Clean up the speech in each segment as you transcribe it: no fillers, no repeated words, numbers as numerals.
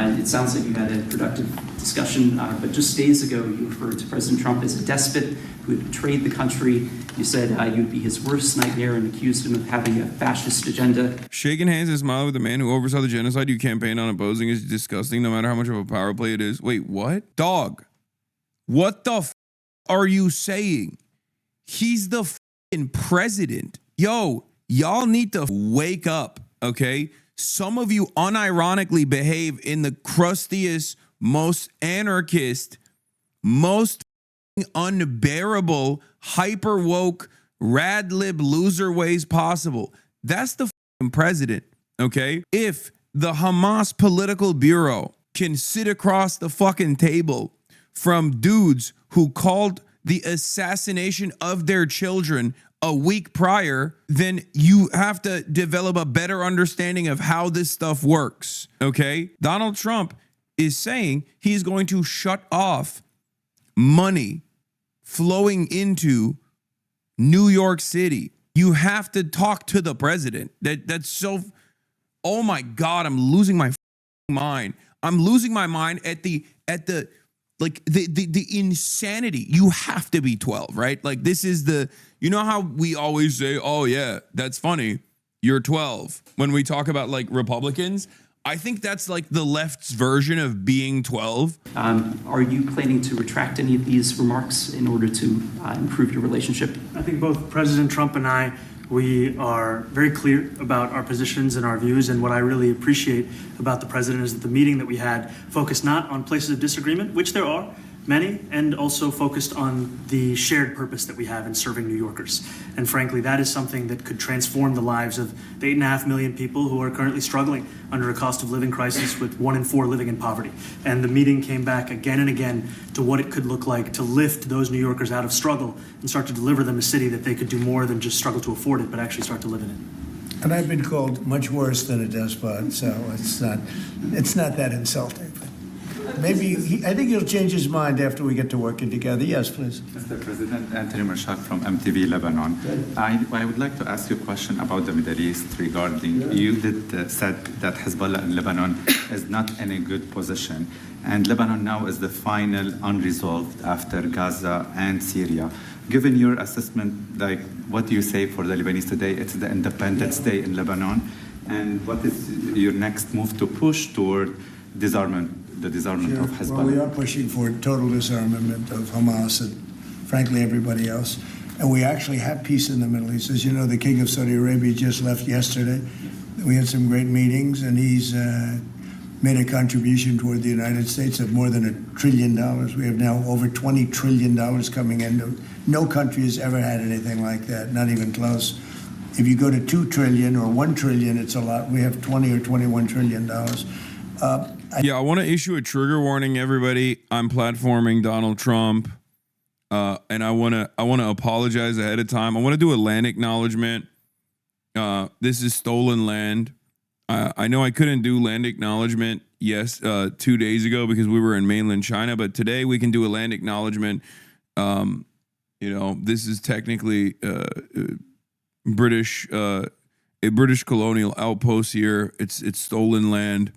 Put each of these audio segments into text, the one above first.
It sounds like you had a productive discussion, but just days ago you referred to President Trump as a despot who had betrayed the country. You said you'd be his worst nightmare and accused him of having a fascist agenda. Shaking hands and smiling with the man who oversaw the genocide you campaign on opposing is disgusting no matter how much of a power play it is. Wait, what? Dog, what the f are you saying? He's the f***ing president. Yo, y'all need to wake up, okay? Some of you unironically behave in the crustiest, most anarchist, most unbearable, hyper woke, rad lib loser ways possible. That's the president, okay? If the Hamas political bureau can sit across the fucking table from dudes who called the assassination of their children a week prior, then you have to develop a better understanding of how this stuff works, okay? Donald Trump is saying he's going to shut off money flowing into New York City. You have to talk to the president. That's so, oh my God, I'm losing my mind. I'm losing my mind at the insanity. You have to be 12, right? Like this is the, you know how we always say, oh yeah, that's funny, you're 12. When we talk about like Republicans, I think that's like the left's version of being 12. Are you planning to retract any of these remarks in order to improve your relationship? I think both President Trump and I, we are very clear about our positions and our views, and what I really appreciate about the president is that the meeting that we had focused not on places of disagreement, which there are many, and also focused on the shared purpose that we have in serving New Yorkers. And frankly, that is something that could transform the lives of the 8.5 million people who are currently struggling under a cost of living crisis, with 1 in 4 living in poverty. And the meeting came back again and again to what it could look like to lift those New Yorkers out of struggle and start to deliver them a city that they could do more than just struggle to afford it, but actually start to live in it. And I've been called much worse than a despot, so it's not that insulting. Maybe I think he'll change his mind after we get to working together. Yes, please. Mr. President, Anthony Marshak from MTV Lebanon. I would like to ask you a question about the Middle East regarding, you said that Hezbollah in Lebanon is not in a good position. And Lebanon now is the final unresolved after Gaza and Syria. Given your assessment, like what do you say for the Lebanese today? It's the Independence Day in Lebanon. And what is your next move to push toward disarmament? The disarmament of Hezbollah. Well, we are pushing for total disarmament of Hamas and, frankly, everybody else. And we actually have peace in the Middle East. As you know, the King of Saudi Arabia just left yesterday. We had some great meetings, and he's made a contribution toward the United States of more than $1 trillion. We have now over $20 trillion coming in. No country has ever had anything like that, not even close. If you go to 2 trillion or 1 trillion, it's a lot. We have 20 or $21 trillion. Yeah, I want to issue a trigger warning, everybody. I'm platforming Donald Trump, and I want to apologize ahead of time. I want to do a land acknowledgement. This is stolen land. I know I couldn't do land acknowledgement 2 days ago because we were in mainland China, but today we can do a land acknowledgement. You know, this is technically a British colonial outpost here. It's stolen land.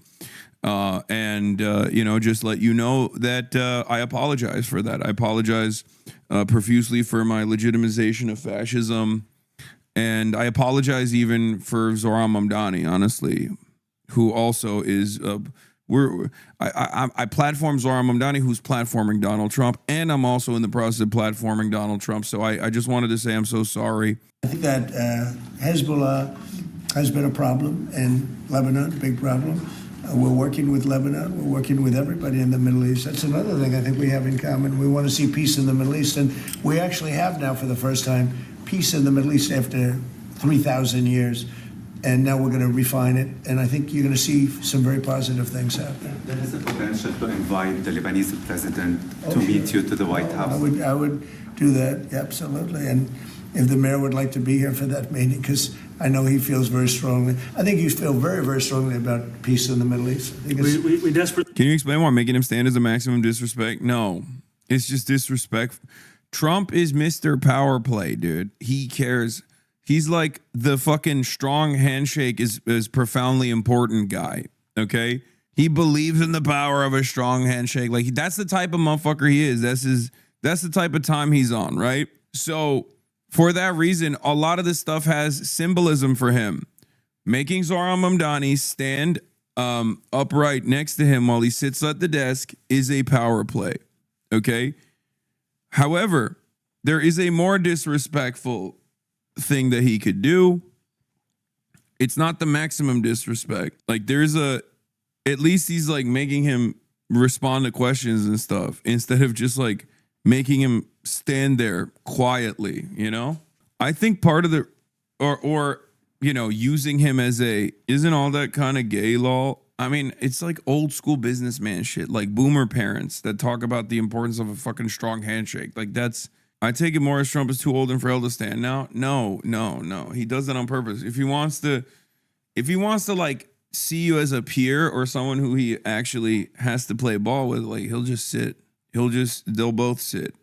You know, just let you know that I apologize for that. I apologize profusely for my legitimization of fascism. And I apologize even for Zohran Mamdani, honestly, who also is, I platform Zohran Mamdani, who's platforming Donald Trump, and I'm also in the process of platforming Donald Trump. So I just wanted to say I'm so sorry. I think that Hezbollah has been a problem in Lebanon, a big problem. We're working with Lebanon. We're working with everybody in the Middle East. That's another thing I think we have in common. We want to see peace in the Middle East. And we actually have now, for the first time, peace in the Middle East after 3,000 years. And now we're going to refine it. And I think you're going to see some very positive things happen. There is a potential to invite the Lebanese president to meet you to the White House. I would do that, absolutely. And if the mayor would like to be here for that meeting, because I know he feels very strongly. I think you feel very, very strongly about peace in the Middle East. I think we desperately. Can you explain why making him stand as a maximum disrespect? No, it's just disrespect. Trump is Mr. Power Play, dude. He cares. He's like the fucking strong handshake is profoundly important guy. Okay, He believes in the power of a strong handshake. Like, that's the type of motherfucker he is. That's the type of time he's on, right? So for that reason, a lot of this stuff has symbolism for him. Making Zohran Mamdani stand upright next to him while he sits at the desk is a power play, okay? However, there is a more disrespectful thing that he could do. It's not the maximum disrespect. Like, at least he's like making him respond to questions and stuff instead of just like making him stand there quietly, you know? I think part of the, or you know, using him as isn't all that kind of gay law? I mean, it's like old school businessman shit, like boomer parents that talk about the importance of a fucking strong handshake. Like, I take it Morris Trump is too old and frail to stand now. No. He does that on purpose. If he wants to like see you as a peer or someone who he actually has to play ball with, like, he'll just sit. They'll both sit.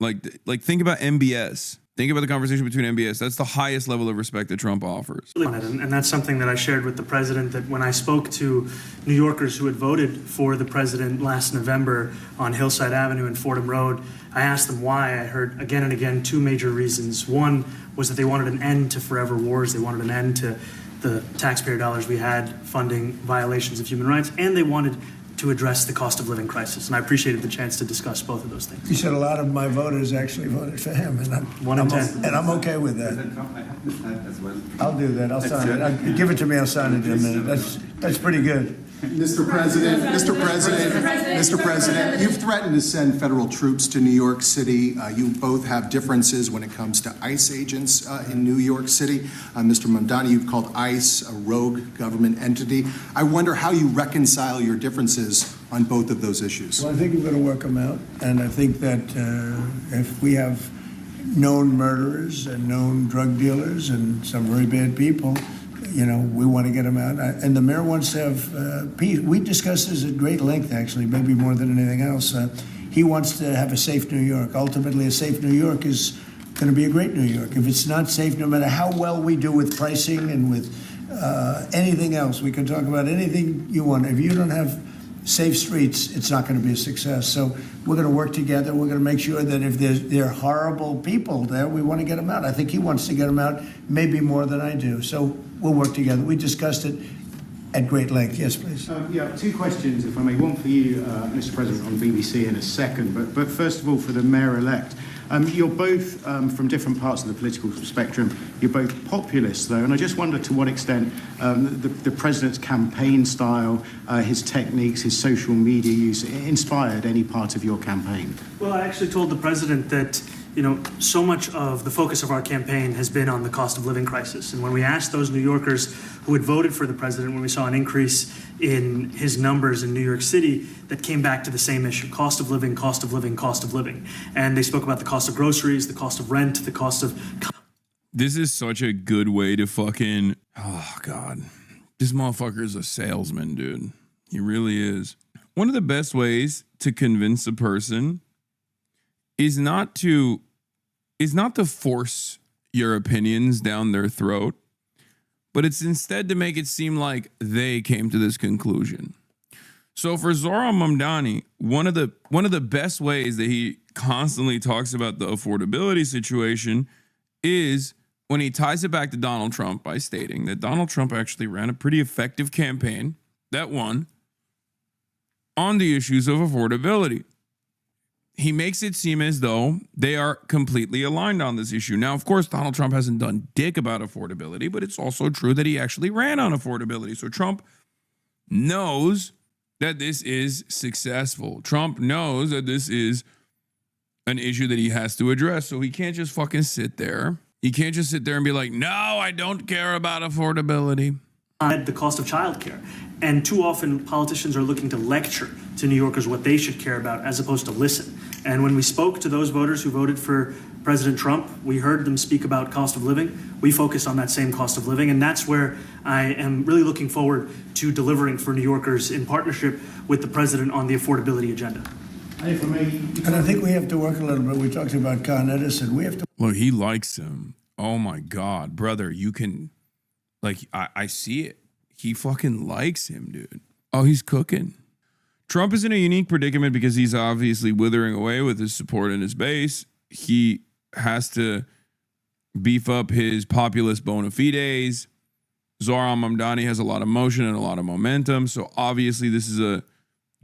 Like think about MBS. Think about the conversation between MBS. That's the highest level of respect that Trump offers. And that's something that I shared with the president, that when I spoke to New Yorkers who had voted for the president last November on Hillside Avenue and Fordham Road, I asked them why. I heard again and again two major reasons. One was that they wanted an end to forever wars. They wanted an end to the taxpayer dollars we had funding violations of human rights, and they wanted to address the cost of living crisis. And I appreciated the chance to discuss both of those things. You said a lot of my voters actually voted for him, and I'm okay with that. President Trump, I have this ad as well. I'll do that. I'll sign it. Give it to me. I'll sign it in a minute. That's pretty good. Mr. President, you've threatened to send federal troops to New York City. You both have differences when it comes to ICE agents in New York City. Mr. Mamdani, you've called ICE a rogue government entity. I wonder how you reconcile your differences on both of those issues. Well, I think we're going to work them out, and I think that if we have known murderers and known drug dealers and some very bad people, you know, we want to get them out. And the mayor wants to have peace. We discussed this at great length, actually, maybe more than anything else. He wants to have a safe New York. Ultimately, a safe New York is going to be a great New York. If it's not safe, no matter how well we do with pricing and with anything else, we can talk about anything you want. If you don't have safe streets, it's not going to be a success. So we're going to work together. We're going to make sure that if there are horrible people there, we want to get them out. I think he wants to get them out maybe more than I do. So we'll work together. We discussed it at great length. Yes, please. Yeah, two questions, if I may. One for you, Mr. President, on BBC in a second. But first of all, for the mayor-elect. You're both from different parts of the political spectrum. You're both populists, though, and I just wonder to what extent the president's campaign style, his techniques, his social media use inspired any part of your campaign. Well, I actually told the president that, you know, so much of the focus of our campaign has been on the cost of living crisis. And when we asked those New Yorkers who had voted for the president, when we saw an increase in his numbers in New York City, that came back to the same issue: cost of living, cost of living, cost of living. And they spoke about the cost of groceries, the cost of rent, the cost of... This is such a good way to fucking, oh God, this motherfucker is a salesman, dude. He really is. One of the best ways to convince a person is not to force your opinions down their throat, but it's instead to make it seem like they came to this conclusion. So for Zohran Mamdani, one of the best ways that he constantly talks about the affordability situation is when he ties it back to Donald Trump by stating that Donald Trump actually ran a pretty effective campaign that won on the issues of affordability. He makes it seem as though they are completely aligned on this issue. Now, of course, Donald Trump hasn't done dick about affordability, but it's also true that he actually ran on affordability. So Trump knows that this is successful. Trump knows that this is an issue that he has to address. So he can't just fucking sit there. He can't just sit there and be like, no, I don't care about affordability. The cost of childcare. And too often politicians are looking to lecture to New Yorkers what they should care about as opposed to listen. And when we spoke to those voters who voted for President Trump, we heard them speak about cost of living. We focused on that same cost of living. And that's where I am really looking forward to delivering for New Yorkers in partnership with the president on the affordability agenda. And I think we have to work a little bit. We talked about Con Edison. We have to. Look, he likes him. Oh my God, brother, you can, like, I see it. He fucking likes him, dude. Oh, he's cooking. Trump is in a unique predicament because he's obviously withering away with his support in his base. He has to beef up his populist bona fides. Zohran Mamdani has a lot of motion and a lot of momentum. So obviously this is a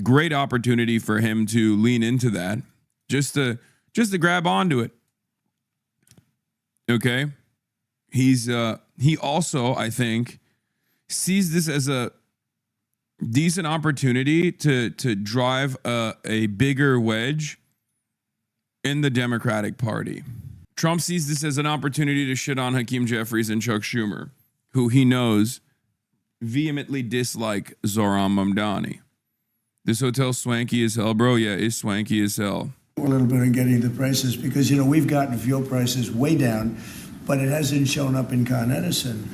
great opportunity for him to lean into that, just to grab onto it. Okay. He also, I think, sees this as a decent opportunity to drive a bigger wedge in the Democratic Party. Trump sees this as an opportunity to shit on Hakeem Jeffries and Chuck Schumer, who he knows vehemently dislike Zohran Mamdani. This hotel's swanky as hell, bro. Yeah, it's swanky as hell. A little bit on getting the prices because, you know, we've gotten fuel prices way down, but it hasn't shown up in Con Edison.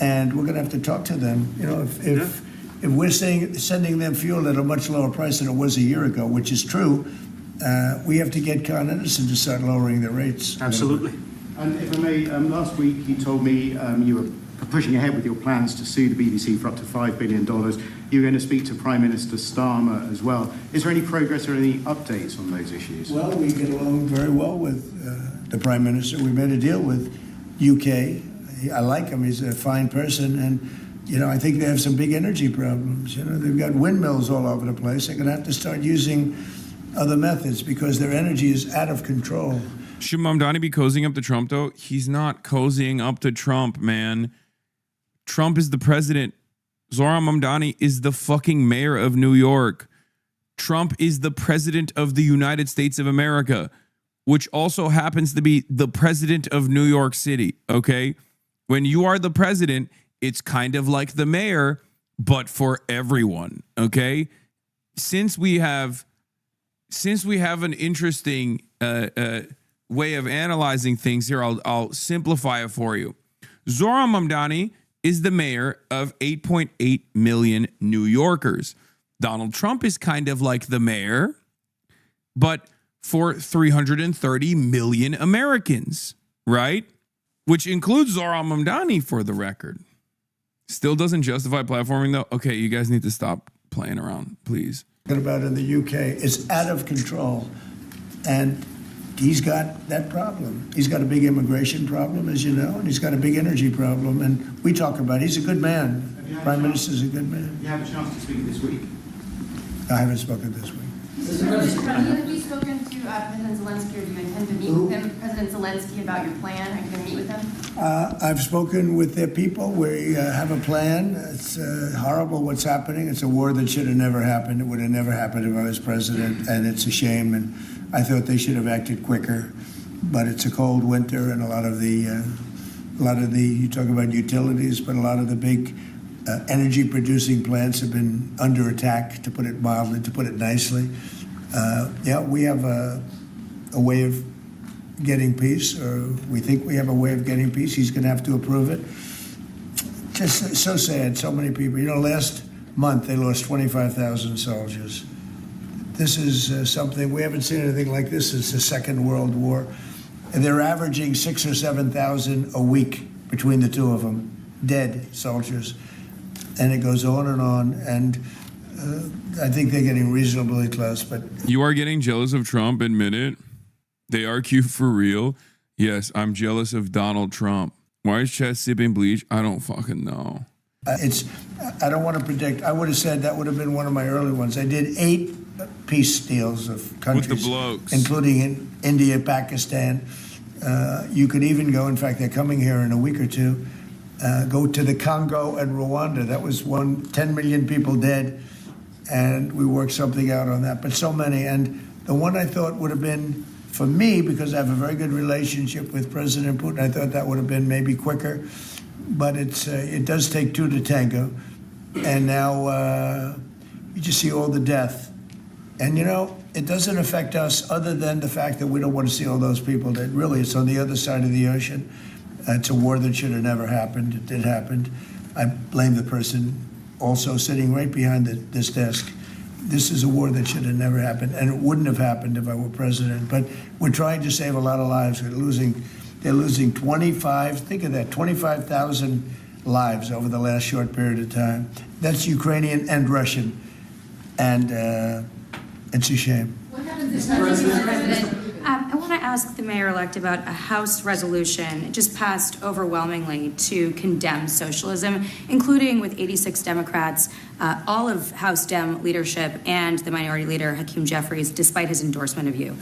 And we're going to have to talk to them. You know, if we're sending them fuel at a much lower price than it was a year ago, which is true, we have to get Con Edison to start lowering the rates. Absolutely. And if I may, last week you told me you were pushing ahead with your plans to sue the BBC for up to $5 billion. You were going to speak to Prime Minister Starmer as well. Is there any progress or any updates on those issues? Well, we get along very well with the Prime Minister. We made a deal with UK. I like him. He's a fine person. And, you know, I think they have some big energy problems. You know, they've got windmills all over the place. They're going to have to start using other methods because their energy is out of control. Should Mamdani be cozying up to Trump, though? He's not cozying up to Trump, man. Trump is the president. Zohran Mamdani is the fucking mayor of New York. Trump is the president of the United States of America, which also happens to be the president of New York City, okay? When you are the president, it's kind of like the mayor, but for everyone, okay? Since we have an interesting way of analyzing things here, I'll simplify it for you. Zohran Mamdani is the mayor of 8.8 million New Yorkers. Donald Trump is kind of like the mayor, but for 330 million Americans, right? Which includes Zohran Mamdani, for the record. Still doesn't justify platforming, though. Okay, you guys need to stop playing around, please. About in the UK, it's out of control. And he's got that problem. He's got a big immigration problem, as you know, and he's got a big energy problem. And we talk about it. He's a good man. Prime Minister's a good man. You have a chance to speak this week. I haven't spoken this week. Have you spoken to President Zelensky, or do you intend to meet with him, President Zelensky, about your plan? Are you going to meet with him? I've spoken with their people. We have a plan. It's horrible what's happening. It's a war that should have never happened. It would have never happened if I was president, and it's a shame. And I thought they should have acted quicker. But it's a cold winter, and a lot of the you talk about utilities, but a lot of the big energy-producing plants have been under attack, to put it mildly, to put it nicely. We have a way of getting peace, or we think we have a way of getting peace. He's going to have to approve it. Just so sad, so many people. You know, last month they lost 25,000 soldiers. This is something, we haven't seen anything like this since the Second World War. And they're averaging 6,000 or 7,000 a week between the two of them, dead soldiers. And it goes on, and I think they're getting reasonably close. But you are getting jealous of Trump, admit it. They are cute for real. Yes, I'm jealous of Donald Trump. Why is Chess sipping bleach? I don't fucking know. I don't want to predict. I would have said that would have been one of my early ones. I did 8 peace deals of countries, with the blokes, including in India, Pakistan. You could even go. In fact, they're coming here in a week or two. Go to the Congo and Rwanda. That was 10 million people dead, and we worked something out on that. But so many, and the one I thought would have been, for me, because I have a very good relationship with President Putin, I thought that would have been maybe quicker. But it does take 2 to tango, and now you just see all the death. And, you know, it doesn't affect us other than the fact that we don't want to see all those people dead. Really, it's on the other side of the ocean. It's a war that should have never happened. It did happen. I blame the person also sitting right behind this desk. This is a war that should have never happened, and it wouldn't have happened if I were president. But we're trying to save a lot of lives. They're losing 25, think of that, 25,000 lives over the last short period of time. That's Ukrainian and Russian, and it's a shame. What happens if President? I want to ask the mayor-elect about a House resolution. It just passed overwhelmingly to condemn socialism, including with 86 Democrats, all of House Dem leadership, and the Minority Leader, Hakeem Jeffries, despite his endorsement of you.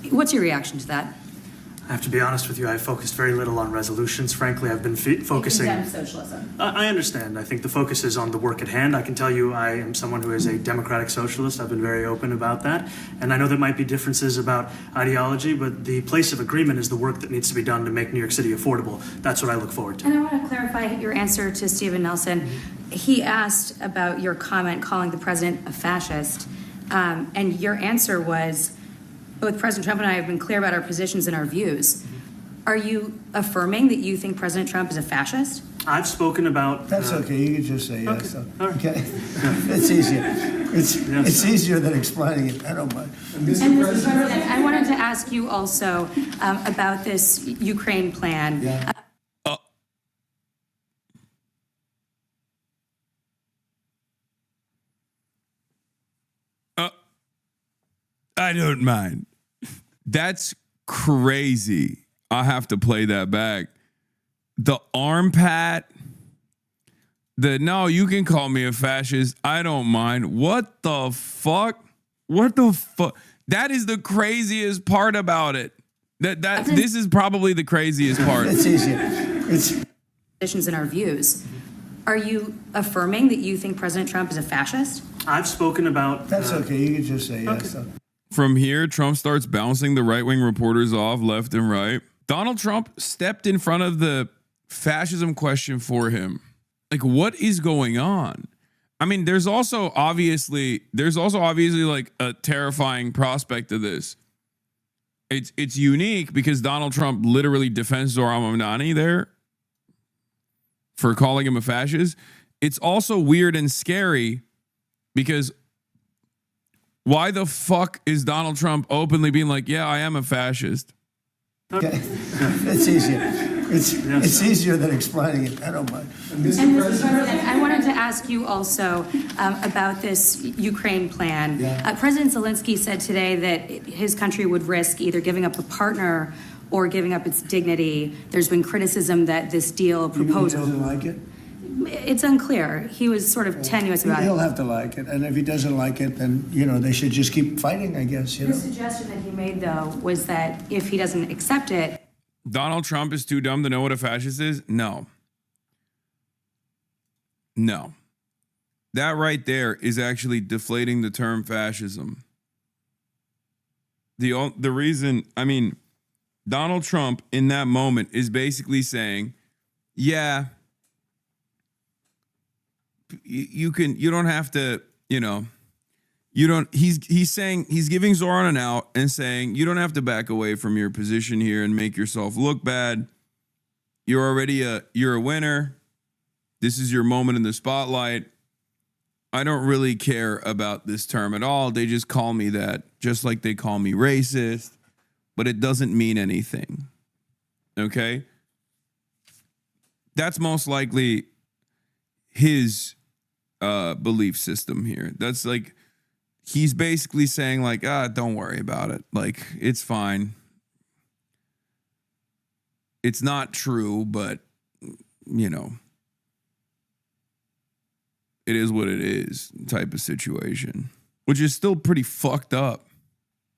What's your reaction to that? I have to be honest with you, I focused very little on resolutions. Frankly, I've been focusing. Condemn socialism. I understand. I think the focus is on the work at hand. I can tell you I am someone who is a democratic socialist. I've been very open about that. And I know there might be differences about ideology, but the place of agreement is the work that needs to be done to make New York City affordable. That's what I look forward to. And I want to clarify your answer to Stephen Nelson. He asked about your comment calling the president a fascist, and your answer was, both President Trump and I have been clear about our positions and our views. Are you affirming that you think President Trump is a fascist? I've spoken about. That's okay. You can just say yes. Okay. All right. Okay. It's easier. It's easier than explaining it. I don't mind. And Mr. President, I wanted to ask you also about this Ukraine plan. Yeah. I don't mind. That's crazy. I have to play that back. The arm pat, no, you can call me a fascist. I don't mind. What the fuck? What the fuck? That is the craziest part about it. This is probably the craziest part. It's easier. It's Positions and our views. Are you affirming that you think President Trump is a fascist? I've spoken about. That's okay. You can just say yes. Okay. From here, Trump starts bouncing the right-wing reporters off left and right. Donald Trump stepped in front of the fascism question for him. Like, what is going on? I mean, there's also obviously like a terrifying prospect of this. It's unique because Donald Trump literally defends Zohran Mamdani there for calling him a fascist. It's also weird and scary because why the fuck is Donald Trump openly being like, yeah, I am a fascist? okay. It's easier. It's easier than explaining it. I don't mind. And Mr. President, I wanted to ask you also about this Ukraine plan. Yeah. President Zelensky said today that his country would risk either giving up a partner or giving up its dignity. There's been criticism that this deal proposal. He doesn't like it? It's unclear. He was sort of tenuous about He'll it. have to like it. And if he doesn't like it, then, they should just keep fighting, I guess, The suggestion that he made, though, was that if he doesn't accept it, Donald Trump is too dumb to know what a fascist is? No. That right there is actually deflating the term fascism. The reason, Donald Trump in that moment is basically saying, yeah, you don't have to, he's saying, he's giving Zohran an out and saying, you don't have to back away from your position here and make yourself look bad. You're a winner. This is your moment in the spotlight. I don't really care about this term at all. They just call me that, just like they call me racist, but it doesn't mean anything. Okay? That's most likely his belief system here. That's like, he's basically saying like, don't worry about it. Like, it's fine. It's not true, but, it is what it is type of situation, which is still pretty fucked up.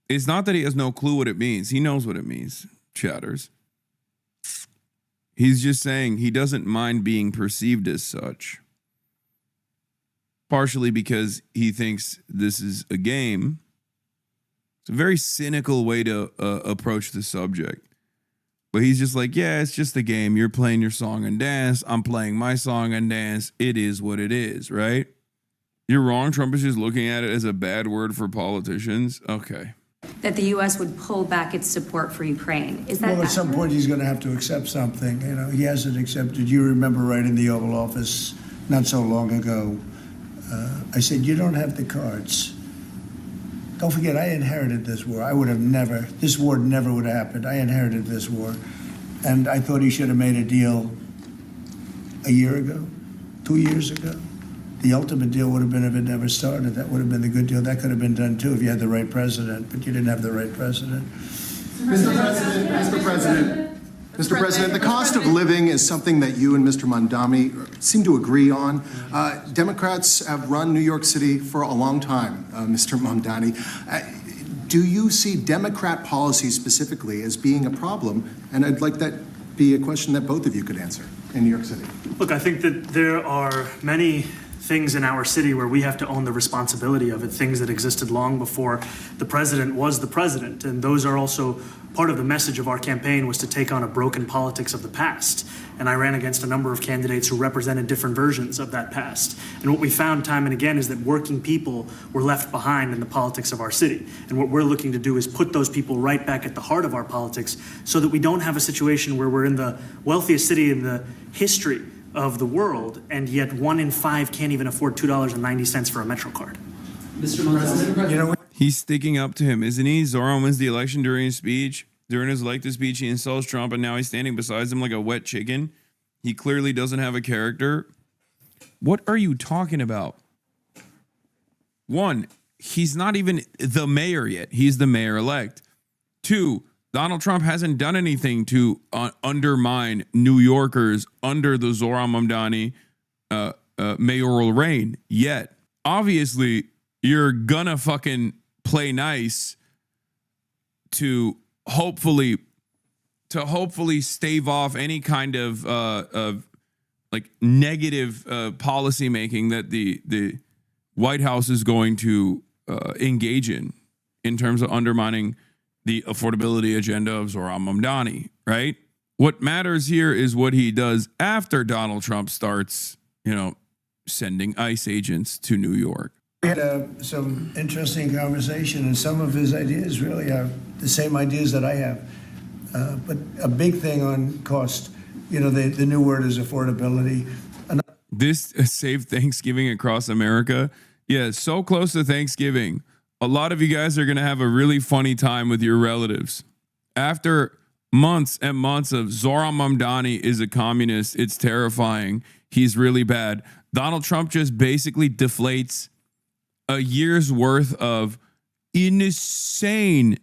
It's not that he has no clue what it means. He knows what it means, chatters. He's just saying he doesn't mind being perceived as such. Partially because he thinks this is a game. It's a very cynical way to approach the subject. But he's just like, yeah, it's just a game. You're playing your song and dance. I'm playing my song and dance. It is what it is, right? You're wrong. Trump is just looking at it as a bad word for politicians. Okay. that the U.S. would pull back its support for Ukraine. Is that Well, at some accurate? point, he's going to have to accept something. He hasn't accepted. You remember right in the Oval Office not so long ago, I said, you don't have the cards. Don't forget, I inherited this war. This war never would have happened. I inherited this war. And I thought he should have made a deal a year ago, 2 years ago. The ultimate deal would have been if it never started. That would have been the good deal. That could have been done too if you had the right president, but you didn't have the right president. Mr. President, the cost of living is something that you and Mr. Mamdani seem to agree on. Democrats have run New York City for a long time, Mr. Mamdani. Do you see Democrat policy specifically as being a problem? And I'd like that be a question that both of you could answer in New York City. Look, I think that there are many things in our city where we have to own the responsibility of it, things that existed long before the president was the president. And those are also part of the message of our campaign, was to take on a broken politics of the past. And I ran against a number of candidates who represented different versions of that past. And what we found time and again is that working people were left behind in the politics of our city. And what we're looking to do is put those people right back at the heart of our politics so that we don't have a situation where we're in the wealthiest city in the history of the world, and yet 1 in 5 can't even afford $2.90 for a Metro card. Mr. Mamdani, He's sticking up to him, isn't he? Zohran wins the election during his speech. During his elected speech, he insults Trump, and now he's standing beside him like a wet chicken. He clearly doesn't have a character. What are you talking about? One, he's not even the mayor yet. He's the mayor-elect. Two, Donald Trump hasn't done anything to undermine New Yorkers under the Zohran Mamdani mayoral reign yet. Obviously, you're gonna fucking play nice to hopefully stave off any kind of like negative policy making that the White House is going to engage in terms of undermining the affordability agenda of Zohran Mamdani, right? What matters here is what he does after Donald Trump starts, sending ICE agents to New York. We had some interesting conversation, and some of his ideas really are the same ideas that I have. But a big thing on cost, the new word is affordability. This saved Thanksgiving across America. Yeah, so close to Thanksgiving. A lot of you guys are going to have a really funny time with your relatives. After months and months of Zohran Mamdani is a communist, it's terrifying, he's really bad, Donald Trump just basically deflates a year's worth of insane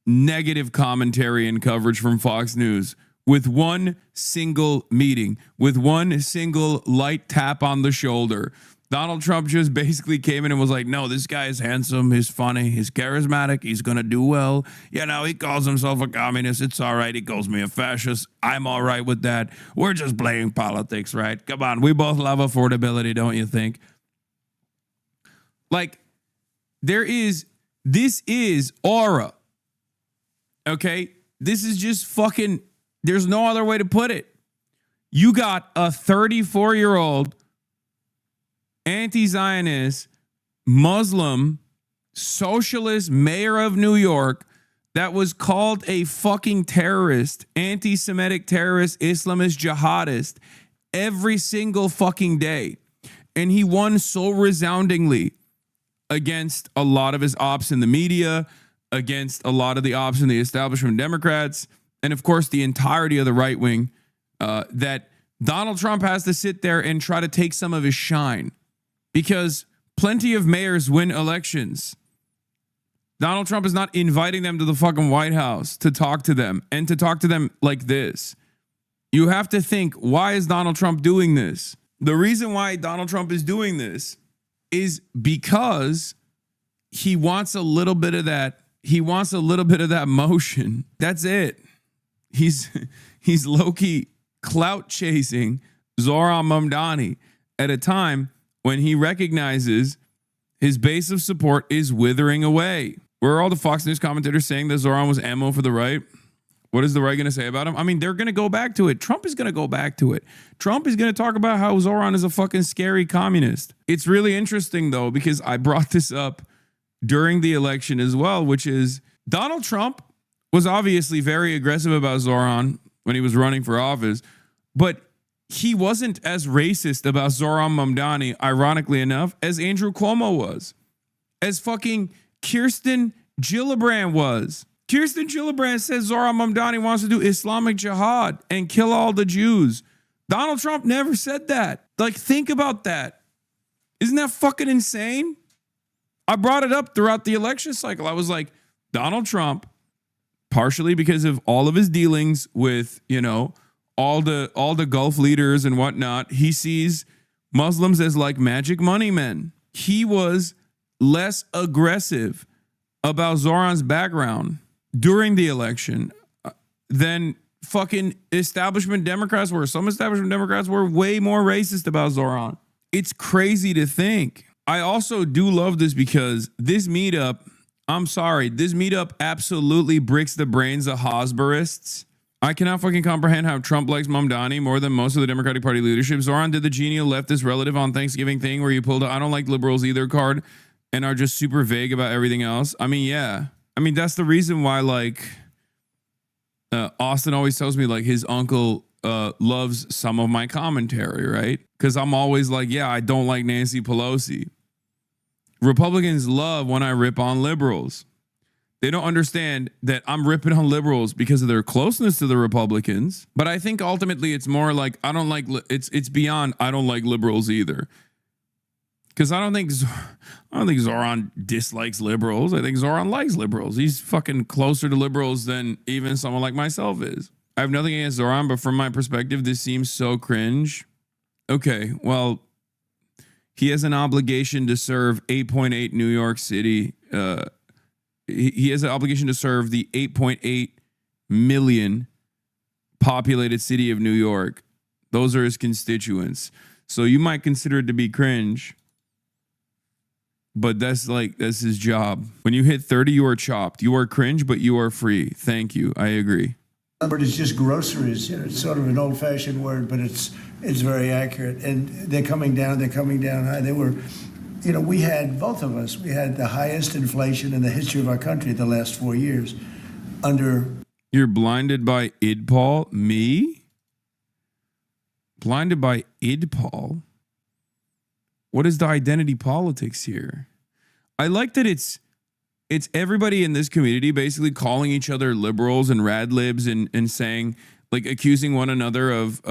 negative commentary and coverage from Fox News with one single meeting, with one single light tap on the shoulder. Donald Trump just basically came in and was like, no, this guy is handsome, he's funny, he's charismatic, he's going to do well. He calls himself a communist. It's all right. He calls me a fascist. I'm all right with that. We're just playing politics, right? Come on. We both love affordability, don't you think? Like, this is aura. Okay? This is just fucking, there's no other way to put it. You got a 34-year-old anti-Zionist, Muslim, socialist mayor of New York that was called a fucking terrorist, anti-Semitic terrorist, Islamist jihadist every single fucking day. And he won so resoundingly against a lot of his ops in the media, against a lot of the ops in the establishment Democrats, and of course the entirety of the right wing, that Donald Trump has to sit there and try to take some of his shine. Because plenty of mayors win elections. Donald Trump is not inviting them to the fucking White House to talk to them, and to talk to them like this. You have to think, why is Donald Trump doing this? The reason why Donald Trump is doing this is because he wants a little bit of that. He wants a little bit of that motion. That's it. He's low-key clout chasing Zohran Mamdani at a time when he recognizes his base of support is withering away. Where are all the Fox News commentators saying that Zohran was ammo for the right? What is the right going to say about him? I mean, they're going to go back to it. Trump is going to go back to it. Trump is going to talk about how Zohran is a fucking scary communist. It's really interesting, though, because I brought this up during the election as well, which is Donald Trump was obviously very aggressive about Zohran when he was running for office, but he wasn't as racist about Zohran Mamdani, ironically enough, as Andrew Cuomo was, as fucking Kirsten Gillibrand was. Kirsten Gillibrand says Zohran Mamdani wants to do Islamic jihad and kill all the Jews. Donald Trump never said that. Like, think about that. Isn't that fucking insane? I brought it up throughout the election cycle. I was like, Donald Trump, partially because of all of his dealings with, you know, all the Gulf leaders and whatnot, he sees Muslims as like magic money men. He was less aggressive about Zohran's background during the election than fucking establishment Democrats were. Some establishment Democrats were way more racist about Zohran. It's crazy to think. I also do love this because this meetup, I'm sorry, this meetup absolutely bricks the brains of Hosberists. I cannot fucking comprehend how Trump likes Mamdani more than most of the Democratic Party leadership. Zohran did the genial leftist relative on Thanksgiving thing where you pulled a I don't like liberals either card and are just super vague about everything else. I mean, yeah. I mean, that's the reason why, like, Austin always tells me, like, his uncle loves some of my commentary, right? Because I'm always like, yeah, I don't like Nancy Pelosi. Republicans love when I rip on liberals. They don't understand that I'm ripping on liberals because of their closeness to the Republicans. But I think ultimately it's more like it's beyond I don't like liberals either. Because I don't think Zohran dislikes liberals. I think Zohran likes liberals. He's fucking closer to liberals than even someone like myself is. I have nothing against Zohran, but from my perspective, this seems so cringe. Okay, well, he has an obligation to serve 8.8 New York City. He has an obligation to serve the 8.8 million populated city of New York. Those are his constituents. So you might consider it to be cringe, but that's his job. When you hit 30, you are chopped. You are cringe, but you are free. Thank you. I agree. But it's just groceries. You know, it's sort of an old-fashioned word, but it's very accurate. And they're coming down high. They were, you know, we had, both of us, we had the highest inflation in the history of our country the last 4 years under... You're blinded by IDPOL? Me? Blinded by IDPOL? What is the identity politics here? I like that it's everybody in this community basically calling each other liberals and rad libs and saying, like, accusing one another of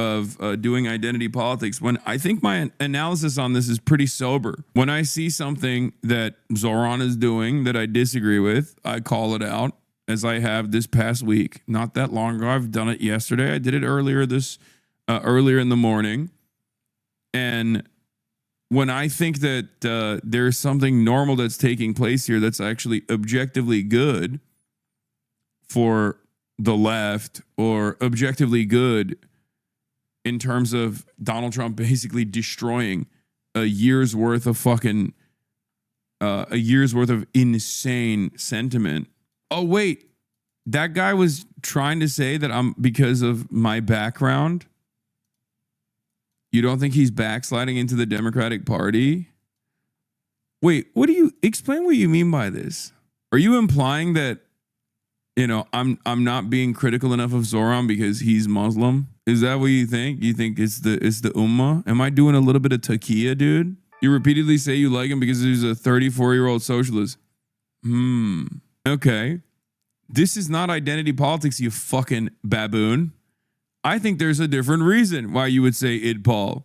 doing identity politics, when I think my analysis on this is pretty sober. When I see something that Zohran is doing that I disagree with, I call it out, as I have this past week. Not that long ago. I've done it yesterday. I did it earlier in the morning. And when I think that there's something normal that's taking place here that's actually objectively good for the left, or objectively good in terms of Donald Trump basically destroying a year's worth of insane sentiment. Oh, wait, that guy was trying to say that because of my background, you don't think he's backsliding into the Democratic Party? Wait, explain what you mean by this? Are you implying that, you know, I'm not being critical enough of Zohran because he's Muslim? Is that what you think? You think it's the ummah? Am I doing a little bit of taqiyya, dude? You repeatedly say you like him because he's a 34-year-old socialist. Okay. This is not identity politics, you fucking baboon. I think there's a different reason why you would say IDPOL.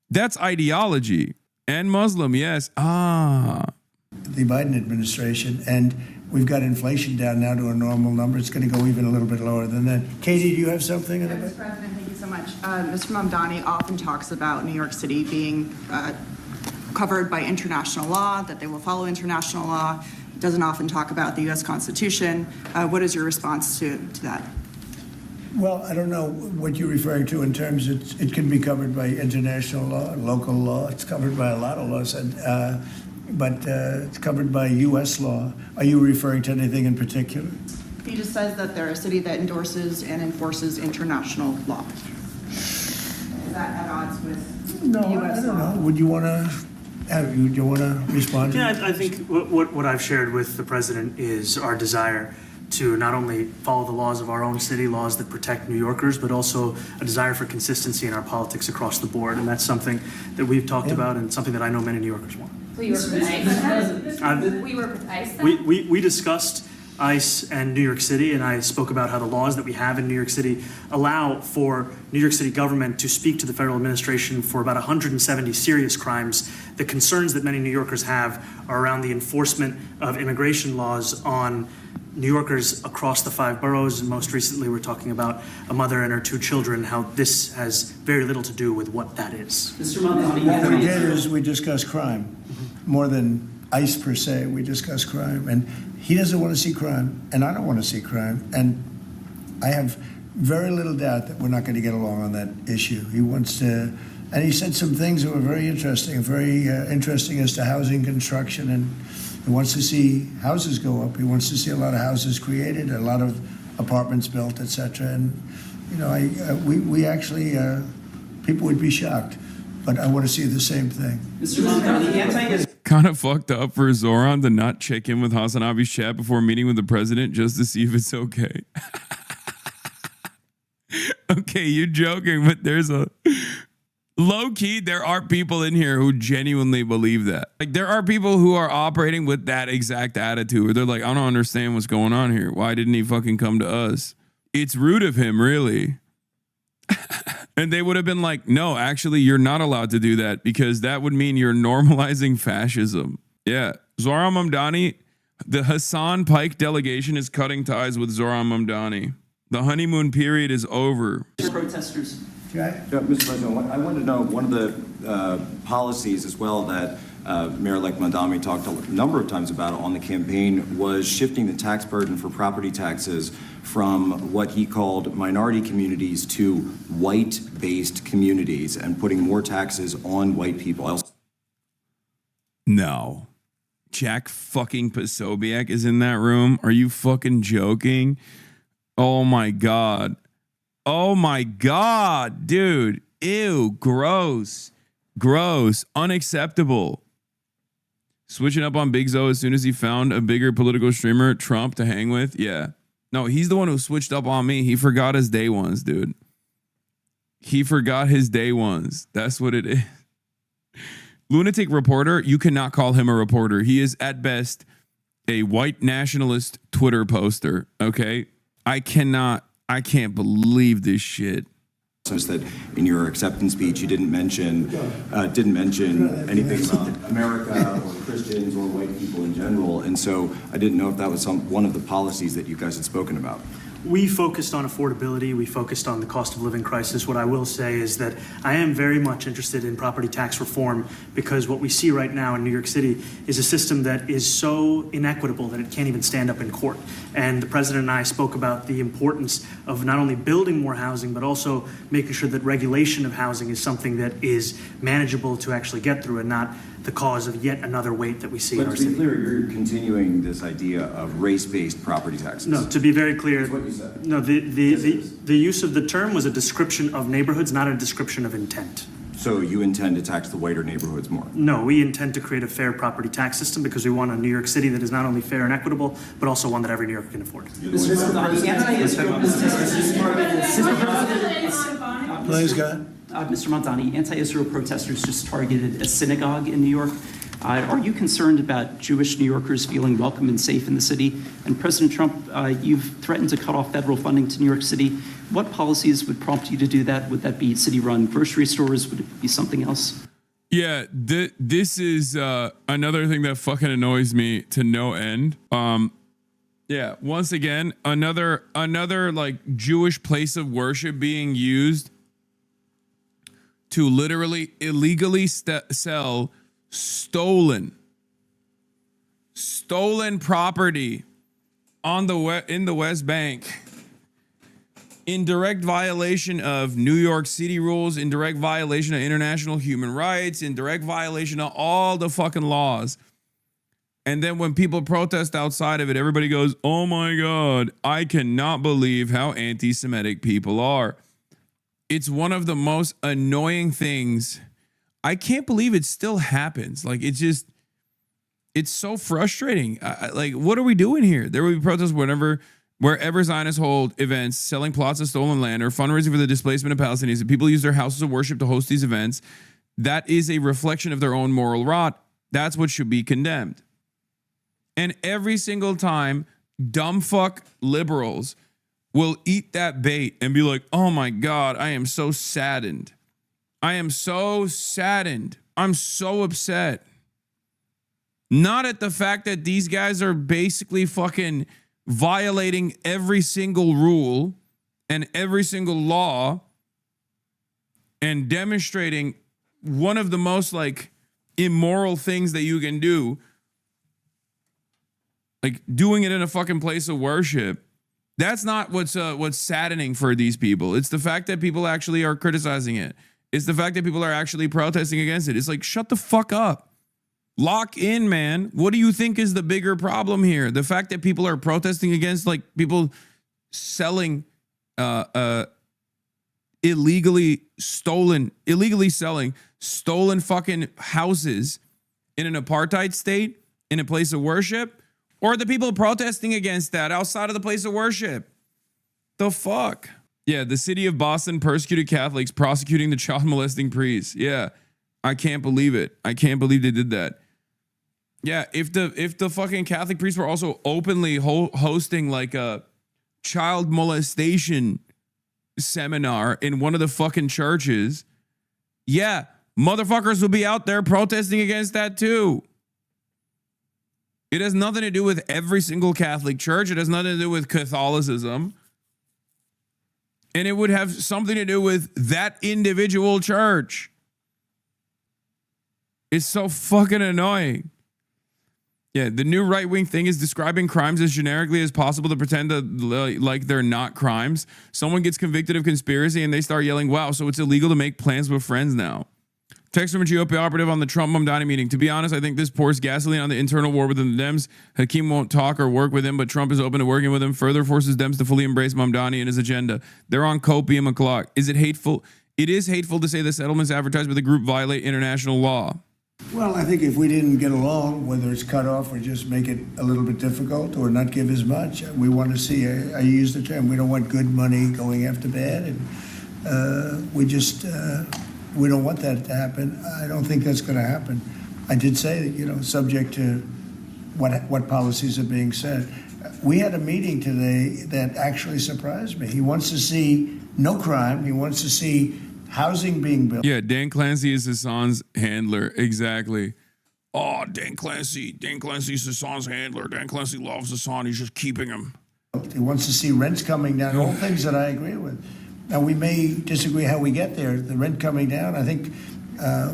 That's ideology. And Muslim, yes. The Biden administration, and we've got inflation down now to a normal number. It's going to go even a little bit lower than that. Katie, do you have something? Mr. President, thank you so much. Mr. Mamdani often talks about New York City being covered by international law, that they will follow international law. Doesn't often talk about the U.S. Constitution. What is your response to that? Well, I don't know what you're referring to in terms of it can be covered by international law, local law. It's covered by a lot of laws, but it's covered by U.S. law. Are you referring to anything in particular? He just says that they're a city that endorses and enforces international law. Is that at odds with U.S. law? I don't know. Would you want to respond to I think what I've shared with the president is our desire to not only follow the laws of our own city, laws that protect New Yorkers, but also a desire for consistency in our politics across the board. And that's something that we've talked about and something that I know many New Yorkers want. We work with ICE. We work with ICE then? We discussed ICE and New York City, and I spoke about how the laws that we have in New York City allow for New York City government to speak to the federal administration for about 170 serious crimes. The concerns that many New Yorkers have are around the enforcement of immigration laws on New Yorkers across the 5 boroughs, and most recently we're talking about a mother and her 2 children, how this has very little to do with what that is. Mr. Mamdani, What we did is we discussed crime, more than ICE per se. We discussed crime, and he doesn't want to see crime, and I don't want to see crime, and I have very little doubt that we're not going to get along on that issue. He wants to, and he said some things that were very interesting as to housing construction, and he wants to see houses go up. He wants to see a lot of houses created, a lot of apartments built, etc. And you know, we actually people would be shocked, but I want to see the same thing. Mr. Mamdani, Kind of fucked up for Zohran to not check in with HasanAbi's chat before meeting with the president just to see if it's okay. Okay, you're joking, but there's a low key, there are people in here who genuinely believe that. Like, there are people who are operating with that exact attitude where they're like, I don't understand what's going on here. Why didn't he fucking come to us? It's rude of him, really. And they would have been like, no, actually, you're not allowed to do that because that would mean you're normalizing fascism. Yeah. Zohran Mamdani, the Hasan Pike delegation is cutting ties with Zohran Mamdani. The honeymoon period is over. Protesters. Yeah, Mr. President, I wanted to know one of the policies as well that Mayor-elect Mamdani talked a number of times about on the campaign was shifting the tax burden for property taxes from what he called minority communities to white-based communities and putting more taxes on white people. No. Jack fucking Posobiec is in that room. Are you fucking joking? Oh my God. Oh my God, dude. Ew, gross. Gross. Unacceptable. Switching up on Big Zo as soon as he found a bigger political streamer, Trump, to hang with. Yeah. No, he's the one who switched up on me. He forgot his day ones, dude. He forgot his day ones. That's what it is. Lunatic reporter, you cannot call him a reporter. He is at best a white nationalist Twitter poster, okay? I can't believe this shit. That in your acceptance speech you didn't mention anything about America or Christians or white people in general, and so I didn't know if that was one of the policies that you guys had spoken about. We focused on affordability. We focused on the cost of living crisis. What I will say is that I am very much interested in property tax reform because what we see right now in New York City is a system that is so inequitable that it can't even stand up in court. And the president and I spoke about the importance of not only building more housing, but also making sure that regulation of housing is something that is manageable to actually get through and not the cause of yet another weight that we see in our city. But to be clear, you're continuing this idea of race-based property taxes. No, to be very clear, that's what you said. No, the use of the term was a description of neighborhoods, not a description of intent. So you intend to tax the whiter neighborhoods more? No, we intend to create a fair property tax system because we want a New York City that is not only fair and equitable, but also one that every New Yorker can afford. Please, God. Mr. Mamdani, anti-Israel protesters just targeted a synagogue in New York. Are you concerned about Jewish New Yorkers feeling welcome and safe in the city? And President Trump, you've threatened to cut off federal funding to New York City. What policies would prompt you to do that? Would that be city-run grocery stores? Would it be something else? Yeah, this is another thing that fucking annoys me to no end. Yeah, once again, another like Jewish place of worship being used to literally illegally sell stolen property on in the West Bank in direct violation of New York City rules, in direct violation of international human rights, in direct violation of all the fucking laws. And then when people protest outside of it, everybody goes, "Oh my God, I cannot believe how anti-Semitic people are." It's one of the most annoying things. I can't believe it still happens. Like, it's so frustrating. Like, what are we doing here? There will be protests wherever Zionists hold events, selling plots of stolen land or fundraising for the displacement of Palestinians. And people use their houses of worship to host these events. That is a reflection of their own moral rot. That's what should be condemned. And every single time dumb fuck liberals will eat that bait and be like, oh my God, I am so saddened. I am so saddened. I'm so upset. Not at the fact that these guys are basically fucking violating every single rule and every single law and demonstrating one of the most like immoral things that you can do, like doing it in a fucking place of worship. That's not what's saddening for these people. It's the fact that people actually are criticizing it. It's the fact that people are actually protesting against it. It's like, shut the fuck up. Lock in, man. What do you think is the bigger problem here? The fact that people are protesting against like people selling illegally selling stolen fucking houses in an apartheid state in a place of worship, or the people protesting against that outside of the place of worship? The fuck? Yeah, the city of Boston persecuted Catholics prosecuting the child molesting priest. Yeah, I can't believe it. I can't believe they did that. Yeah, if the fucking Catholic priests were also openly hosting like a child molestation seminar in one of the fucking churches, yeah, motherfuckers will be out there protesting against that too. It has nothing to do with every single Catholic church. It has nothing to do with Catholicism. And it would have something to do with that individual church. It's so fucking annoying. Yeah, the new right-wing thing is describing crimes as generically as possible to pretend that like they're not crimes. Someone gets convicted of conspiracy and they start yelling, wow, so it's illegal to make plans with friends now. Text from a GOP operative on the Trump Mamdani meeting. To be honest, I think this pours gasoline on the internal war within the Dems. Hakeem won't talk or work with him, but Trump is open to working with him. Further forces Dems to fully embrace Mamdani and his agenda. They're on copium o'clock. Is it hateful? It is hateful to say the settlements advertised by the group violate international law. Well, I think if we didn't get along, whether it's cut off or just make it a little bit difficult or not give as much, we want to see, I use the term, we don't want good money going after bad. And we don't want that to happen. I don't think that's going to happen. I did say that, subject to what policies are being said. We had a meeting today that actually surprised me. He wants to see no crime. He wants to see housing being built. Yeah, Dan Clancy is Hasan's handler. Exactly. Oh, Dan Clancy's Hasan's handler. Dan Clancy loves Hasan. He's just keeping him. He wants to see rents coming down, all things that I agree with. Now, we may disagree how we get there. The rent coming down, I think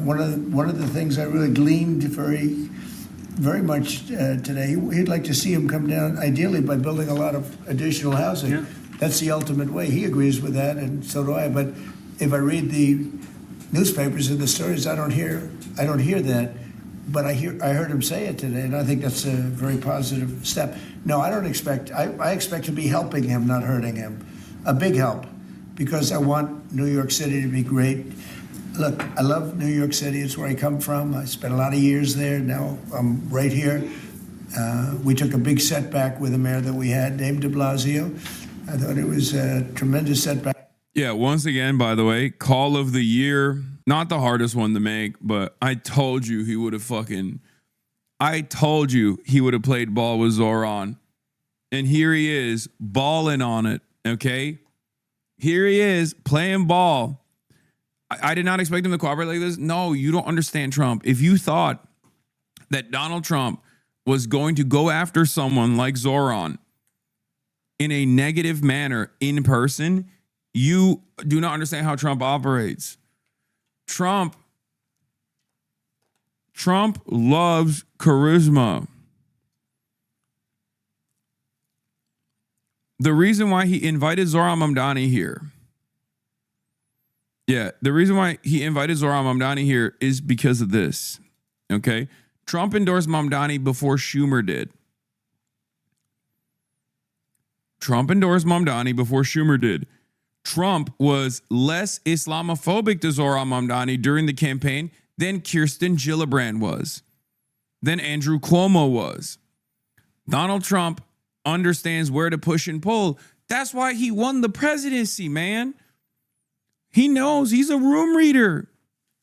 one of the things I really gleaned very much today, he'd like to see him come down, ideally, by building a lot of additional housing. Yeah. That's the ultimate way. He agrees with that, and so do I. But if I read the newspapers and the stories, I don't hear that. But I heard him say it today, and I think that's a very positive step. No, I don't expect. I expect to be helping him, not hurting him. A big help, because I want New York City to be great. Look, I love New York City. It's where I come from. I spent a lot of years there. Now I'm right here. We took a big setback with the mayor that we had, named de Blasio. I thought it was a tremendous setback. Yeah, once again, by the way, call of the year. Not the hardest one to make, but I told you he would have played ball with Zohran. And here he is, balling on it, okay? Here he is, playing ball. I did not expect him to cooperate like this. No, you don't understand Trump. If you thought that Donald Trump was going to go after someone like Zohran in a negative manner in person, you do not understand how Trump operates. Trump loves charisma. The reason why he invited Zohran Mamdani here. Yeah, the reason why he invited Zohran Mamdani here is because of this. Okay? Trump endorsed Mamdani before Schumer did. Trump was less Islamophobic to Zohran Mamdani during the campaign than Kirsten Gillibrand was, than Andrew Cuomo was. Donald Trump understands where to push and pull. That's why he won the presidency, man. He knows. He's a room reader.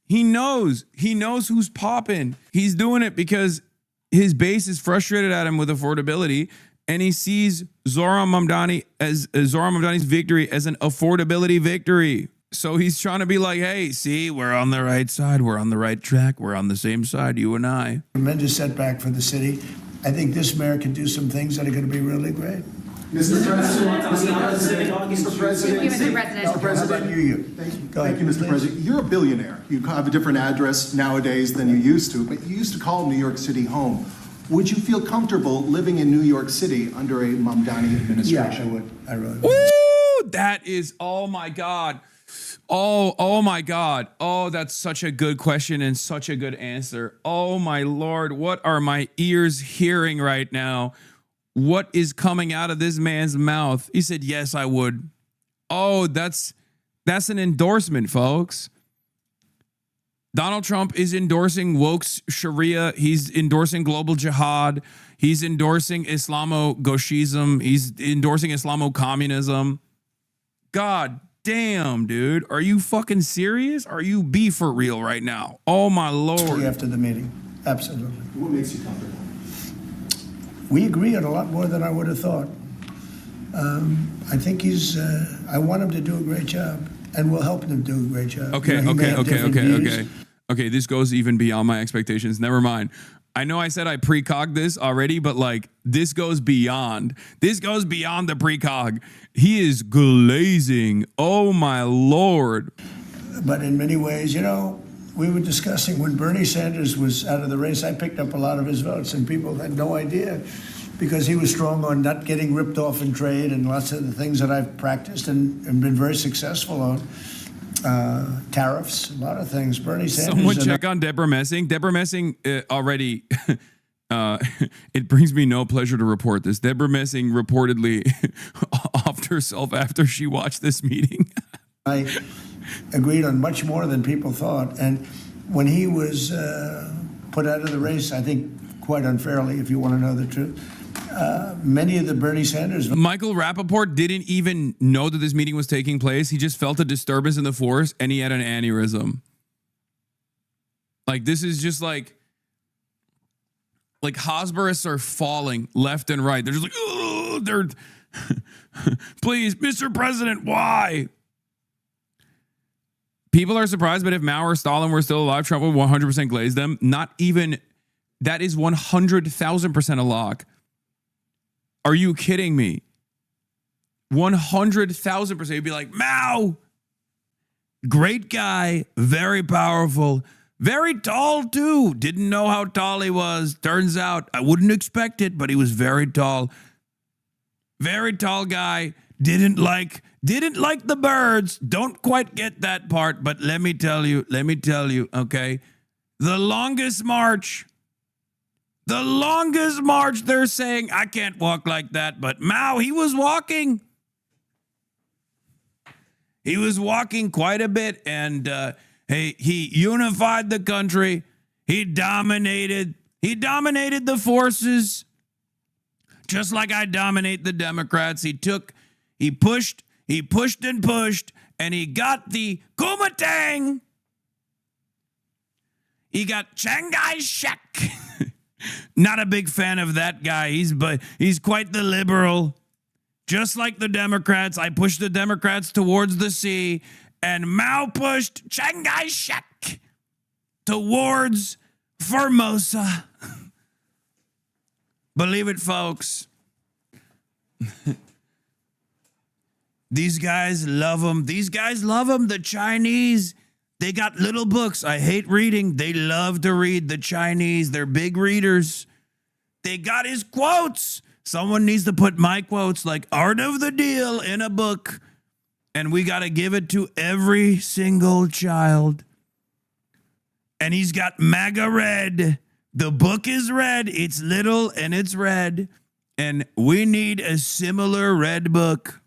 He knows who's popping. He's doing it because his base is frustrated at him with affordability, and he sees Zohran Mamdani's victory as an affordability victory. So he's trying to be like, hey, see, we're on the right side. We're on the right track. We're on the same side, you and I. Tremendous setback for the city. I think this mayor can do some things that are going to be really great. Mr. President, Mr. President. How about you? Thank you, Mr. President. You're a billionaire. You have a different address nowadays than you used to, but you used to call New York City home. Would you feel comfortable living in New York City under a Mamdani administration? Yeah, I would. I really would. Woo! That is, oh my God. Oh my God. Oh, that's such a good question and such a good answer. Oh my Lord, what are my ears hearing right now? What is coming out of this man's mouth? He said, yes, I would. Oh, that's an endorsement, folks. Donald Trump is endorsing woke Sharia. He's endorsing global jihad. He's endorsing Islamo-Gauchism. He's endorsing Islamo-communism. God damn, dude. Are you fucking serious? Are you be for real right now? Oh, my Lord. After the meeting. Absolutely. What makes you comfortable? We agree on a lot more than I would have thought. I think I want him to do a great job, and we'll help him do a great job. Okay, You know, he may have different views. Okay, this goes even beyond my expectations. Never mind. I know I said I precog this already, but like this goes beyond. This goes beyond the precog. He is glazing. Oh my Lord. But in many ways, you know, we were discussing when Bernie Sanders was out of the race, I picked up a lot of his votes, and people had no idea because he was strong on not getting ripped off in trade and lots of the things that I've practiced and been very successful on. Tariffs, a lot of things. Bernie Sanders. Someone check on Deborah Messing. Deborah Messing already, it brings me no pleasure to report this. Deborah Messing reportedly offed herself after she watched this meeting. I agreed on much more than people thought. And when he was put out of the race, I think quite unfairly, if you want to know the truth, many of the Bernie Sanders... Michael Rappaport didn't even know that this meeting was taking place. He just felt a disturbance in the force and he had an aneurysm. Like, this is just like Hosborists are falling left and right. They're just like, oh, they're... Please, Mr. President, why? People are surprised, but if Mao or Stalin were still alive, Trump would 100% glaze them. Not even... That is 100,000% a lock. Are you kidding me? 100,000%. You'd be like, Mao, great guy, very powerful, very tall too. Didn't know how tall he was. Turns out I wouldn't expect it, but he was very tall. Very tall guy. Didn't like the birds. Don't quite get that part, but let me tell you, okay? The longest march, they're saying, I can't walk like that, but Mao, he was walking. He was walking quite a bit, and he unified the country. He dominated the forces, just like I dominate the Democrats. He pushed, and he got the Kuomintang. He got Chiang Kai-shek. Not a big fan of that guy. He's quite the liberal. Just like the Democrats, I pushed the Democrats towards the sea, and Mao pushed Chiang Kai-shek towards Formosa. Believe it, folks. These guys love them. The Chinese. They got little books. I hate reading. They love to read. The Chinese. They're big readers. They got his quotes. Someone needs to put my quotes like Art of the Deal in a book. And we got to give it to every single child. And he's got MAGA red. The book is red. It's little and it's red. And we need a similar red book.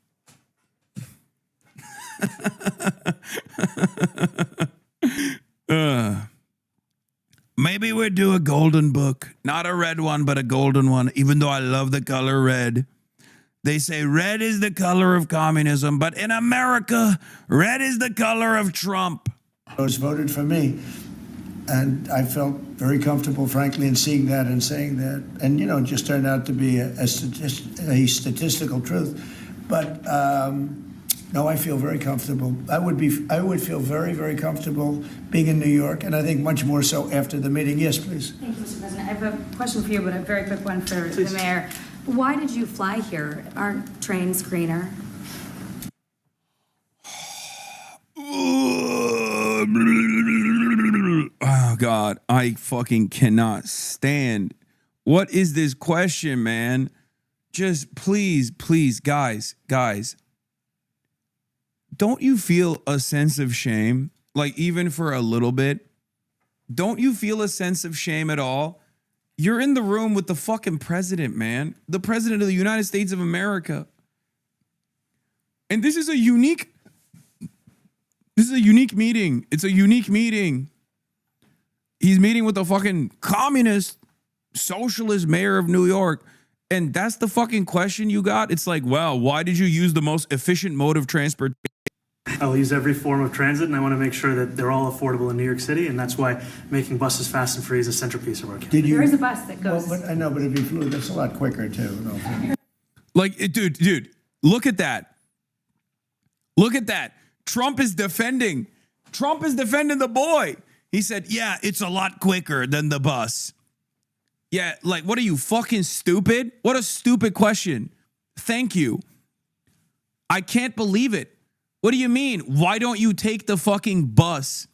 Maybe we'd do a golden book. Not a red one, but a golden one, even though I love the color red. They say red is the color of communism, but in America, red is the color of Trump. Those voted for me. And I felt very comfortable, frankly, in seeing that and saying that. And, you know, it just turned out to be a statistical truth. But no, I feel very comfortable. I would feel very, very comfortable being in New York, and I think much more so after the meeting. Yes, please. Thank you, Mr. President. I have a question for you, but a very quick one for the mayor. Why did you fly here? Aren't trains greener? Oh, God, I fucking cannot stand. What is this question, man? Just please, guys, don't you feel a sense of shame? Like, even for a little bit? Don't you feel a sense of shame at all? You're in the room with the fucking president, man. The president of the United States of America. And this is a unique meeting. It's a unique meeting. He's meeting with the fucking communist, socialist mayor of New York. And that's the fucking question you got? It's like, well, why did you use the most efficient mode of transportation? I'll use every form of transit, and I want to make sure that they're all affordable in New York City, and that's why making buses fast and free is a centerpiece of our campaign. There is a bus that goes. Well, but I know, but if you flew, that's a lot quicker, too. No. Like, dude, look at that. Look at that. Trump is defending the boy. He said, yeah, it's a lot quicker than the bus. Yeah, like, what are you, fucking stupid? What a stupid question. Thank you. I can't believe it. What do you mean? Why don't you take the fucking bus?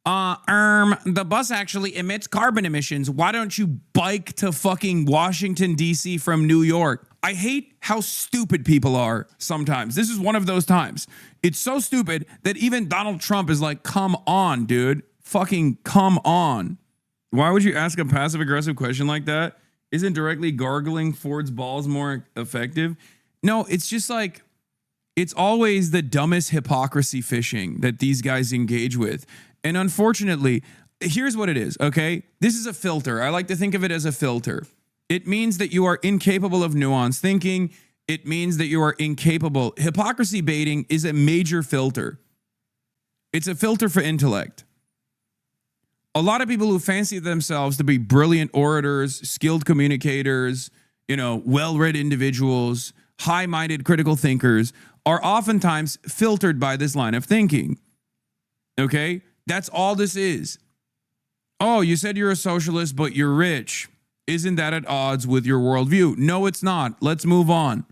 The bus actually emits carbon emissions. Why don't you bike to fucking Washington, D.C. from New York? I hate how stupid people are sometimes. This is one of those times. It's so stupid that even Donald Trump is like, come on, dude. Fucking come on. Why would you ask a passive-aggressive question like that? Isn't directly gargling Ford's balls more effective? No, it's just like, it's always the dumbest hypocrisy fishing that these guys engage with. And unfortunately, here's what it is, okay? This is a filter. I like to think of it as a filter. It means that you are incapable of nuanced thinking. It means that you are incapable. Hypocrisy baiting is a major filter. It's a filter for intellect. A lot of people who fancy themselves to be brilliant orators, skilled communicators, well-read individuals, high-minded critical thinkers are oftentimes filtered by this line of thinking. Okay? That's all this is. Oh, you said you're a socialist, but you're rich. Isn't that at odds with your worldview? No, it's not. Let's move on.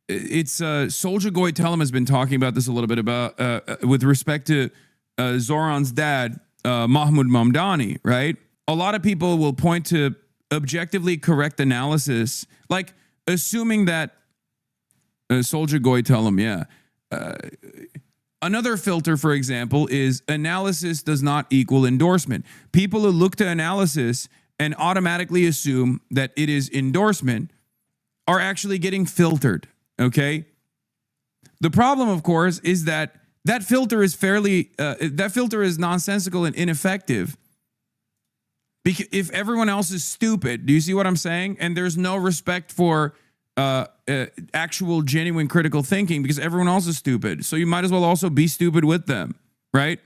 It's Soldier Goitelam has been talking about this a little bit about with respect to Zohran's dad, Mahmoud Mamdani, right? A lot of people will point to objectively correct analysis, like assuming that Soldier Goitelam, yeah. Another filter, for example, is analysis does not equal endorsement. People who look to analysis and automatically assume that it is endorsement are actually getting filtered, okay? The problem, of course, is that filter is nonsensical and ineffective. Because if everyone else is stupid, do you see what I'm saying? And there's no respect for actual genuine critical thinking because everyone else is stupid. So you might as well also be stupid with them, right?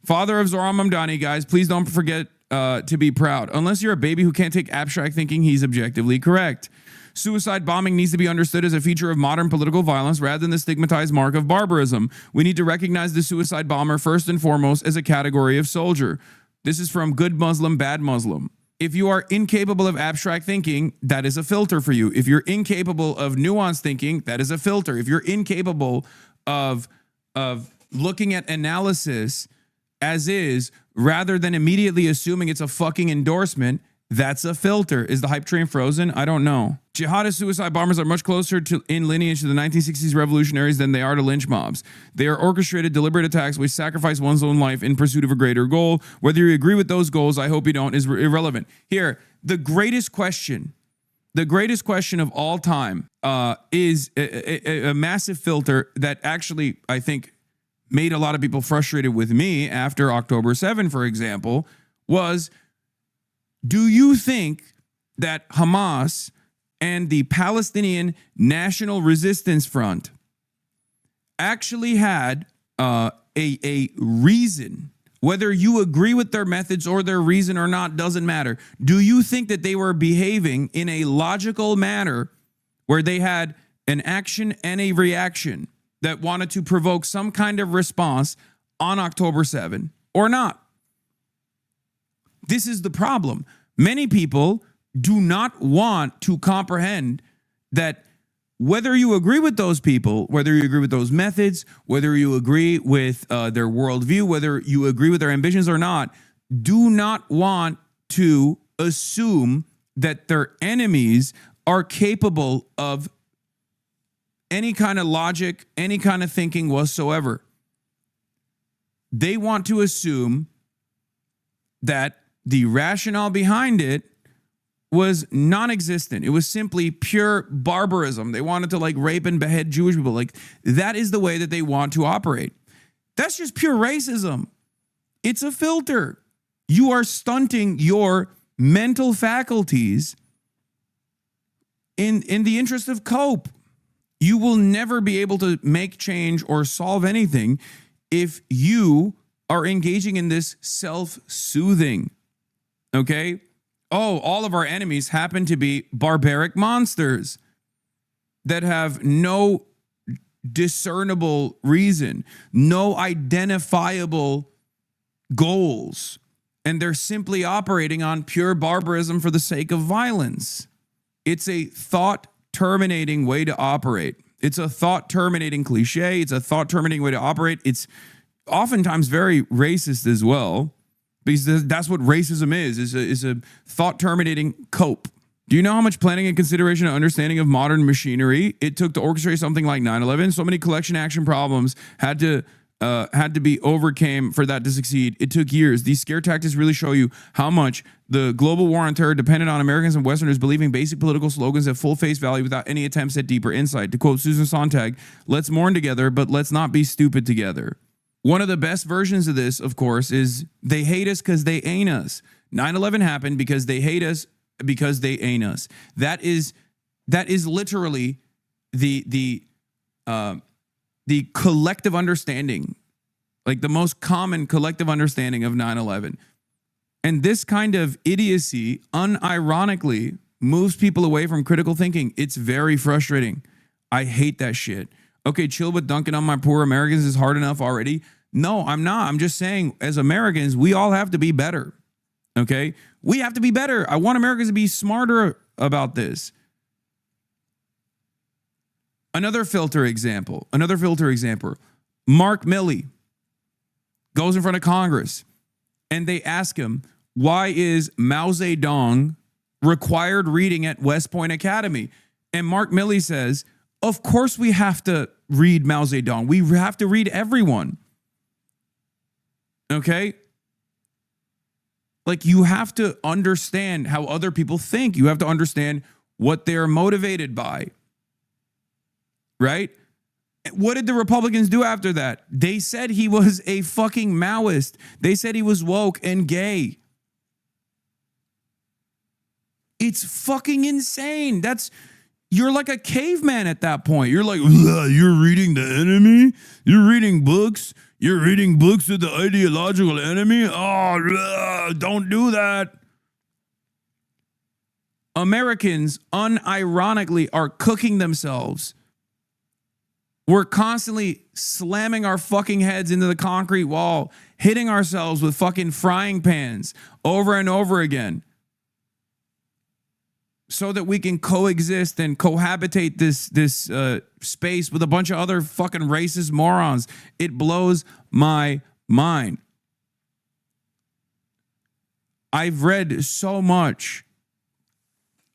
Father of Zohran Mamdani, guys, please don't forget to be proud. Unless you're a baby who can't take abstract thinking, he's objectively correct. Suicide bombing needs to be understood as a feature of modern political violence rather than the stigmatized mark of barbarism. We need to recognize the suicide bomber first and foremost as a category of soldier. This is from Good Muslim, Bad Muslim. If you are incapable of abstract thinking, that is a filter for you. If you're incapable of nuanced thinking, that is a filter. If you're incapable of looking at analysis as is, rather than immediately assuming it's a fucking endorsement, that's a filter. Is the hype train frozen? I don't know. Jihadist suicide bombers are much closer in lineage to the 1960s revolutionaries than they are to lynch mobs. They are orchestrated, deliberate attacks which sacrifice one's own life in pursuit of a greater goal. Whether you agree with those goals, I hope you don't, is irrelevant. Here, the greatest question of all time is a massive filter that actually, I think, made a lot of people frustrated with me after October 7, for example, was, do you think that Hamas and the Palestinian National Resistance Front actually had a reason, Whether you agree with their methods or their reason or not doesn't matter. Do you think that they were behaving in a logical manner where they had an action and a reaction that wanted to provoke some kind of response on October 7 or not? This is the problem. Many people do not want to comprehend that whether you agree with those people, whether you agree with those methods, whether you agree with their worldview, whether you agree with their ambitions or not, do not want to assume that their enemies are capable of any kind of logic, any kind of thinking whatsoever. They want to assume that the rationale behind it was non-existent. It was simply pure barbarism. They wanted to like rape and behead Jewish people. Like that is the way that they want to operate. That's just pure racism. It's a filter. You are stunting your mental faculties in the interest of cope. You will never be able to make change or solve anything if you are engaging in this self-soothing. Okay? Oh, all of our enemies happen to be barbaric monsters that have no discernible reason, no identifiable goals, and they're simply operating on pure barbarism for the sake of violence. It's a thought-terminating way to operate. It's a thought-terminating cliche. It's a thought-terminating way to operate. It's oftentimes very racist as well, because that's what racism is a thought-terminating cope. Do you know how much planning and consideration and understanding of modern machinery it took to orchestrate something like 9/11? So many collection action problems had to be overcame for that to succeed. It took years. These scare tactics really show you how much the global war on terror depended on Americans and Westerners believing basic political slogans at full face value without any attempts at deeper insight. To quote Susan Sontag, "Let's mourn together, but let's not be stupid together." One of the best versions of this, of course, is they hate us because they ain't us. 9/11 happened because they hate us because they ain't us. That is literally the collective understanding, like the most common collective understanding of 9/11. And this kind of idiocy unironically moves people away from critical thinking. It's very frustrating. I hate that shit. Okay, chill, but dunking on my poor Americans is hard enough already. No, I'm not. I'm just saying, as Americans, we all have to be better. Okay? We have to be better. I want Americans to be smarter about this. Another filter example. Mark Milley goes in front of Congress and they ask him, why is Mao Zedong required reading at West Point Academy? And Mark Milley says, of course we have to read Mao Zedong. We have to read everyone. Okay? Like, you have to understand how other people think. You have to understand what they're motivated by. Right? What did the Republicans do after that? They said he was a fucking Maoist. They said he was woke and gay. It's fucking insane. You're like a caveman at that point. You're like, you're reading the enemy? You're reading books? You're reading books with the ideological enemy? Oh, don't do that. Americans unironically are cooking themselves. We're constantly slamming our fucking heads into the concrete wall, hitting ourselves with fucking frying pans over and over again, so that we can coexist and cohabitate this space with a bunch of other fucking racist morons. It blows my mind. I've read so much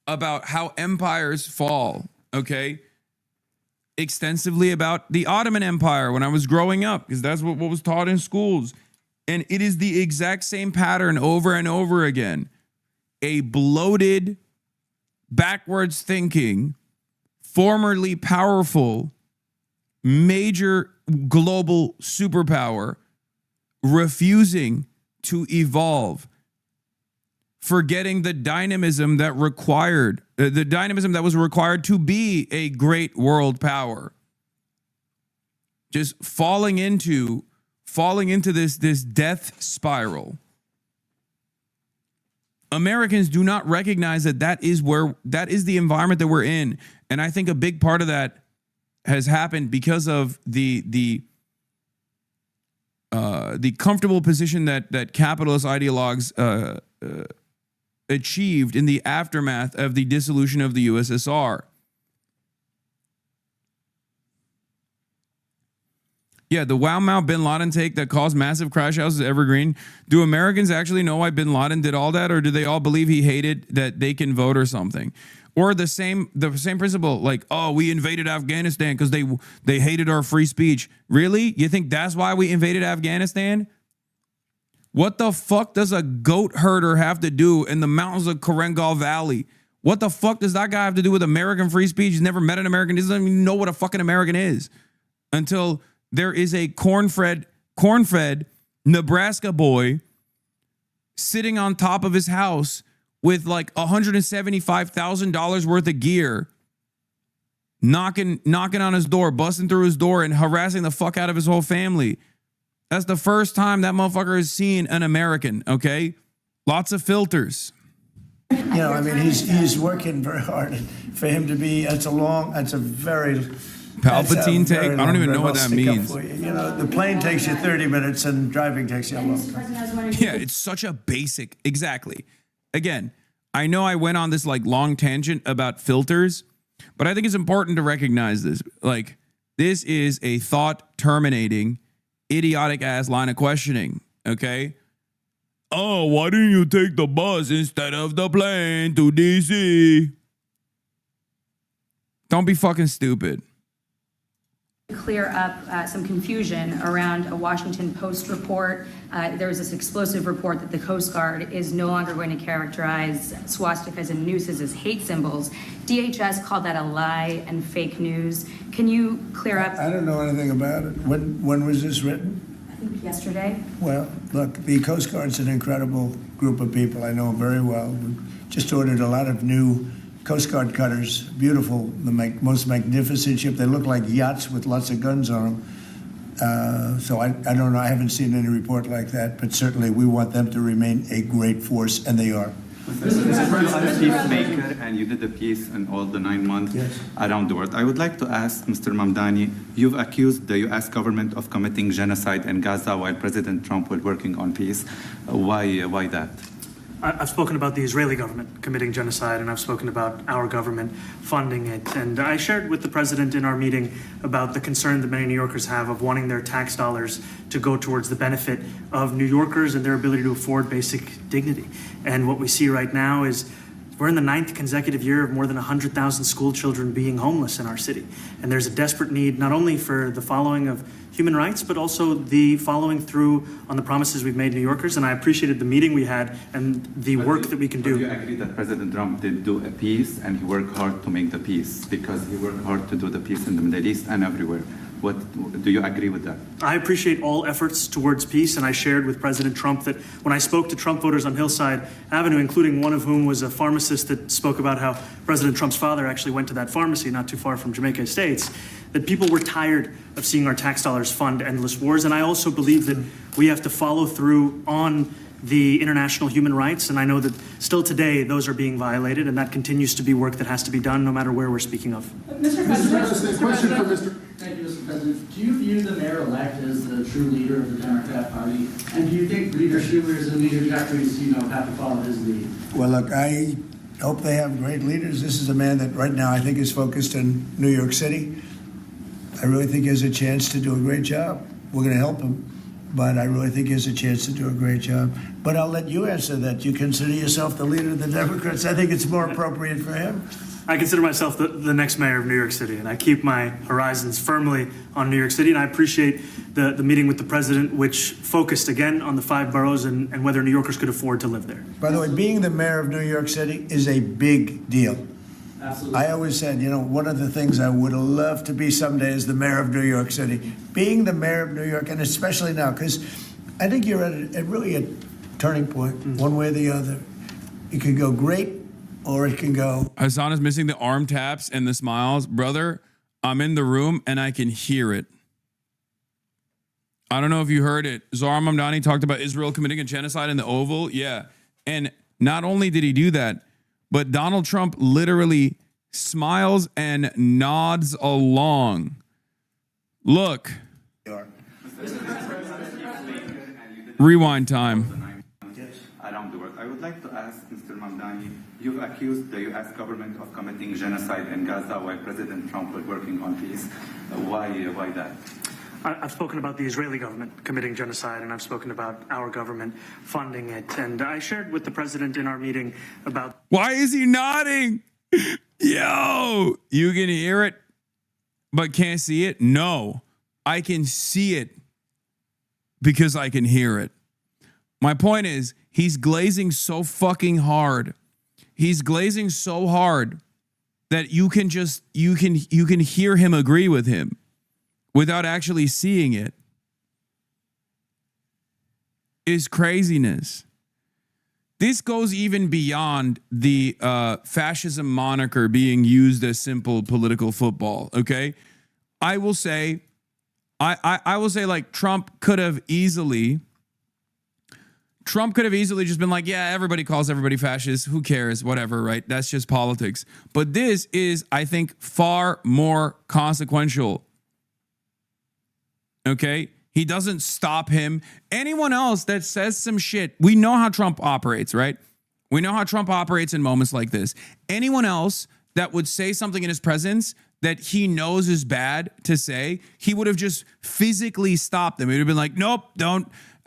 about how empires fall, okay? Extensively about the Ottoman Empire when I was growing up, because that's what was taught in schools. And it is the exact same pattern over and over again. A bloated, backwards thinking, formerly powerful, major global superpower refusing to evolve, forgetting the dynamism that was required to be a great world power, just falling into falling into this death spiral. Americans do not recognize that is the environment that we're in. And I think a big part of that has happened because of the comfortable position that capitalist ideologues achieved in the aftermath of the dissolution of the USSR. Yeah, the Wow Mao bin Laden take that caused massive crash houses evergreen. Do Americans actually know why bin Laden did all that, or do they all believe he hated that they can vote or something? Or the same principle, like, oh, we invaded Afghanistan because they hated our free speech. Really? You think that's why we invaded Afghanistan? What the fuck does a goat herder have to do in the mountains of Korengal Valley? What the fuck does that guy have to do with American free speech? He's never met an American. He doesn't even know what a fucking American is until there is a corn-fed Nebraska boy sitting on top of his house with like $175,000 worth of gear, knocking on his door, busting through his door and harassing the fuck out of his whole family. That's the first time that motherfucker has seen an American, okay? Lots of filters. You know, I mean, he's working very hard. For him to be, that's a very... Palpatine take? I don't even know what that means. You know, the plane takes you 30 minutes and driving takes you a long time. Yeah, it's such a basic, exactly. Again, I know I went on this like long tangent about filters, but I think it's important to recognize this. Like, this is a thought terminating, idiotic ass line of questioning, okay? Oh, why didn't you take the bus instead of the plane to DC? Don't be fucking stupid. Clear up some confusion around a Washington Post report. There was this explosive report that the Coast Guard is no longer going to characterize swastikas and nooses as hate symbols. DHS called that a lie and fake news. Can you clear up? I don't know anything about it. When was this written? I think yesterday. Well, look, the Coast Guard's an incredible group of people. I know them very well. We just ordered a lot of new Coast Guard cutters, beautiful, the most magnificent ship. They look like yachts with lots of guns on them. So I don't know. I haven't seen any report like that, but certainly we want them to remain a great force, and they are. Mr. President, you are a peacemaker, and you did the peace in all the 9 months around the world. I would like to ask Mr. Mamdani, you've accused the U.S. government of committing genocide in Gaza while President Trump was working on peace. Why that? I've spoken about the Israeli government committing genocide, and I've spoken about our government funding it. And I shared with the president in our meeting about the concern that many New Yorkers have of wanting their tax dollars to go towards the benefit of New Yorkers and their ability to afford basic dignity. And what we see right now is we're in the 9th consecutive year of more than 100,000 school children being homeless in our city. And there's a desperate need not only for the following of human rights, but also the following through on the promises we've made New Yorkers. And I appreciated the meeting we had and the work that we can do. Do you agree that President Trump did do a peace and he worked hard to make the peace because he worked hard to do the peace in the Middle East and everywhere? Do you agree with that? I appreciate all efforts towards peace, and I shared with President Trump that when I spoke to Trump voters on Hillside Avenue, including one of whom was a pharmacist that spoke about how President Trump's father actually went to that pharmacy not too far from Jamaica Estates, that people were tired of seeing our tax dollars fund endless wars. And I also believe that we have to follow through on the international human rights, and I know that still today those are being violated, and that continues to be work that has to be done no matter where we're speaking of. Mr. President, question for Mr. Thank you, Mr. President. Do you view the mayor-elect as the true leader of the Democrat Party? And do you think Leader Schumer's and Leader Jeffries, have to follow his lead? Well, look, I hope they have great leaders. This is a man that right now I think is focused in New York City. I really think he has a chance to do a great job. We're going to help him, but I really think he has a chance to do a great job. But I'll let you answer that. You consider yourself the leader of the Democrats? I think it's more appropriate for him. I consider myself the next mayor of New York City, and I keep my horizons firmly on New York City, and I appreciate the meeting with the president, which focused again on the 5 boroughs and whether New Yorkers could afford to live there. By the way, being the mayor of New York City is a big deal. Absolutely. I always said, one of the things I would love to be someday is the mayor of New York City. Being the mayor of New York, and especially now, because I think you're at really a turning point, one way or the other. It could go great, or it can go. Hasan is missing the arm taps and the smiles. Brother, I'm in the room and I can hear it. I don't know if you heard it. Zohran Mamdani talked about Israel committing a genocide in the Oval. Yeah. And not only did he do that, but Donald Trump literally smiles and nods along. Look. Rewind time. Around the world. I would like to ask Mr. Mamdani, you've accused the U.S. government of committing genocide in Gaza while President Trump was working on peace. Why that? I've spoken about the Israeli government committing genocide, and I've spoken about our government funding it. And I shared with the president in our meeting about... Why is he nodding? Yo, you can hear it, but can't see it? No, I can see it because I can hear it. My point is, he's glazing so fucking hard. He's glazing so hard that you can hear him agree with him without actually seeing it. Is craziness. This goes even beyond the fascism moniker being used as simple political football, okay? I will say like Trump could have easily just been like, yeah, everybody calls everybody fascist. Who cares? Whatever, right? That's just politics. But this is, I think, far more consequential. Okay? He doesn't stop him. Anyone else that says some shit, we know how Trump operates, right? We know how Trump operates in moments like this. Anyone else that would say something in his presence that he knows is bad to say, he would have just physically stopped them. He would have been like, nope,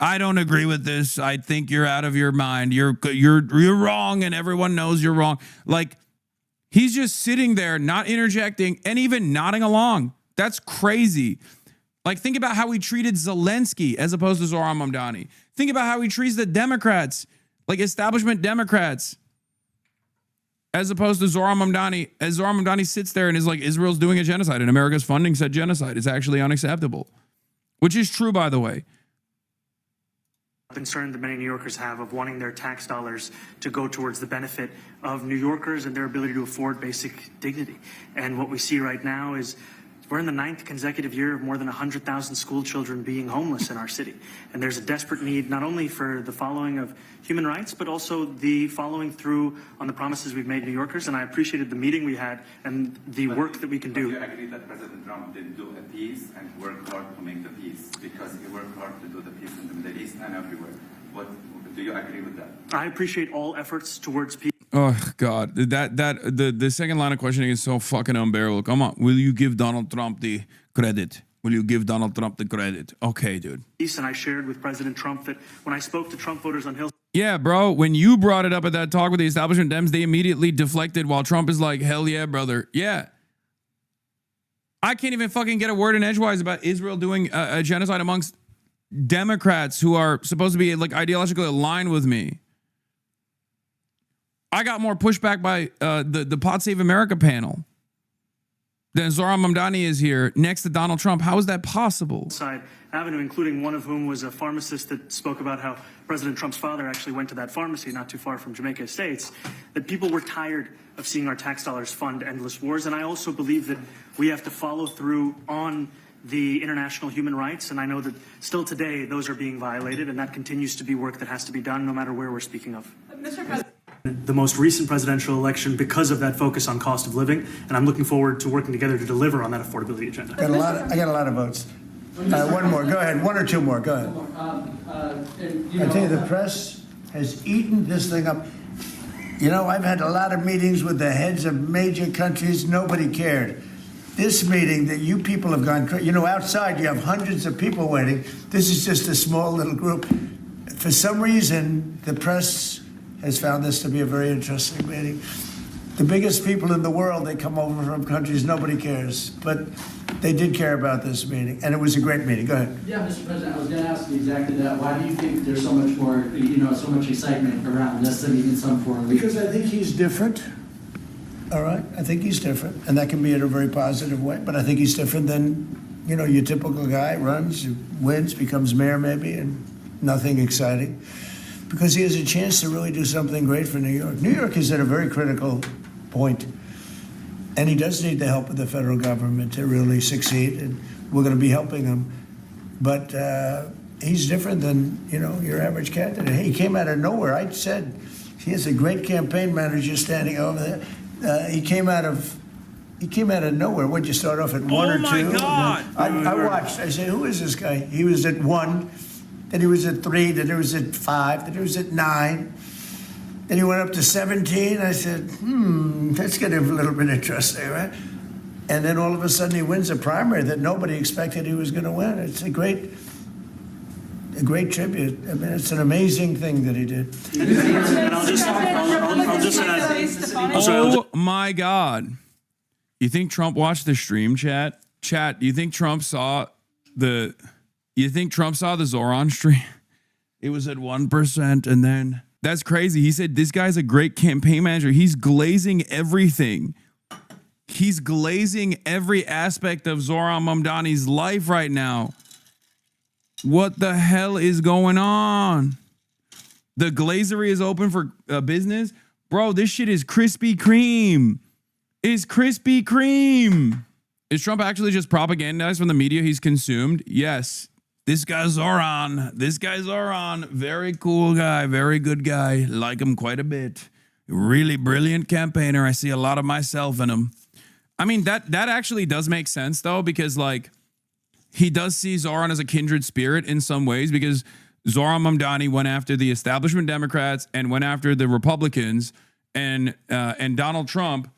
I don't agree with this. I think you're out of your mind. You're wrong, and everyone knows you're wrong. Like, he's just sitting there, not interjecting, and even nodding along. That's crazy. Like, think about how he treated Zelensky as opposed to Zohran Mamdani. Think about how he treats the Democrats, like establishment Democrats, as opposed to Zohran Mamdani. As Zohran Mamdani sits there and is like, Israel's doing a genocide and America's funding said genocide. It's actually unacceptable, which is true, by the way. Concern that many New Yorkers have of wanting their tax dollars to go towards the benefit of New Yorkers and their ability to afford basic dignity. And what we see right now is we're in the 9th consecutive year of more than 100,000 school children being homeless in our city. And there's a desperate need not only for the following of human rights, but also the following through on the promises we've made New Yorkers. And I appreciated the meeting we had and the work that we can do. Do you agree that President Trump didn't do a peace and work hard to make the peace? Because he worked hard to do the peace in the Middle East and everywhere. Do you agree with that? I appreciate all efforts towards peace. Oh God, the second line of questioning is so fucking unbearable. Come on, will you give Donald Trump the credit? Will you give Donald Trump the credit? Okay, dude. And I shared with President Trump that when I spoke to Trump voters on Hill. Yeah, bro. When you brought it up at that talk with the establishment Dems, they immediately deflected while Trump is like, hell yeah, brother. Yeah. I can't even fucking get a word in edgewise about Israel doing a genocide amongst Democrats who are supposed to be like ideologically aligned with me. I got more pushback by the Pod Save America panel than Zohran Mamdani is here next to Donald Trump. How is that possible? Side Avenue, including one of whom was a pharmacist that spoke about how President Trump's father actually went to that pharmacy not too far from Jamaica Estates, that people were tired of seeing our tax dollars fund endless wars. And I also believe that we have to follow through on the international human rights. And I know that still today those are being violated, and that continues to be work that has to be done no matter where we're speaking of. Mr. President. The most recent presidential election because of that focus on cost of living, and I'm looking forward to working together to deliver on that affordability agenda. I got a lot of votes. One more. Go ahead. One or two more. Go ahead. I tell you, the press has eaten this thing up. You know, I've had a lot of meetings with the heads of major countries. Nobody cared. This meeting that you people have gone, you know, outside you have hundreds of people waiting. This is just a small little group. For some reason, the press has found this to be a very interesting meeting. The biggest people in the world, they come over from countries nobody cares, but they did care about this meeting, and it was a great meeting. Go ahead. Yeah, Mr. President, I was going to ask you exactly that. Why do you think there's so much more, so much excitement around this than even some foreign leaders? Because I think he's different. All right, I think he's different, and that can be in a very positive way, but I think he's different than, your typical guy, runs, wins, becomes mayor maybe, and nothing exciting. Because he has a chance to really do something great for New York. New York is at a very critical point, and he does need the help of the federal government to really succeed, and we're going to be helping him. but he's different than, you know, your average candidate. He came out of nowhere. I said he has a great campaign manager standing over there. He came out of nowhere. Would you start off at one or two? Oh my God! I watched. I said, who is this guy? He was at 1, then he was at 3, then he was at 5, then he was at 9. Then he went up to 17. I said, that's getting a little bit interesting, right? And then all of a sudden he wins a primary that nobody expected he was going to win. It's a great tribute. I mean, it's an amazing thing that he did. And I'll just add. Oh my God. You think Trump watched the stream, chat? Chat, you think Trump saw the Zohran stream? It was at 1% and then that's crazy. He said this guy's a great campaign manager. He's glazing everything. He's glazing every aspect of Zohran Mamdani's life right now. What the hell is going on? The glazery is open for business? Bro, this shit is Krispy Kreme. Is Krispy Kreme. Is Trump actually just propagandized from the media he's consumed? Yes. This guy Zohran, very cool guy, very good guy. Like him quite a bit. Really brilliant campaigner. I see a lot of myself in him. I mean, that actually does make sense though, because like he does see Zohran as a kindred spirit in some ways, because Zohran Mamdani went after the establishment Democrats and went after the Republicans and Donald Trump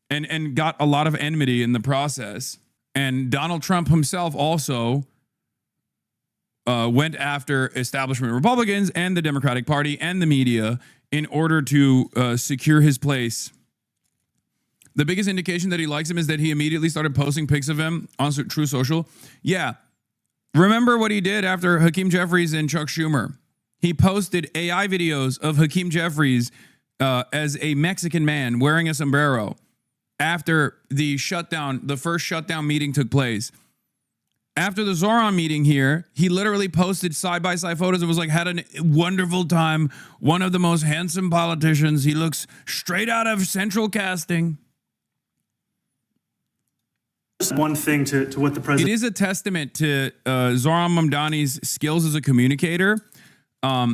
and got a lot of enmity in the process. And Donald Trump himself also went after establishment Republicans and the Democratic Party and the media in order to secure his place. The biggest indication that he likes him is that he immediately started posting pics of him on True Social. Yeah. Remember what he did after Hakeem Jeffries and Chuck Schumer. He posted AI videos of Hakeem Jeffries as a Mexican man wearing a sombrero after the first shutdown meeting took place. After the Zohran meeting here, he literally posted side-by-side photos and was like, had a wonderful time. One of the most handsome politicians. He looks straight out of Central Casting. One thing to what the president. It is a testament to Zohran Mamdani's skills as a communicator.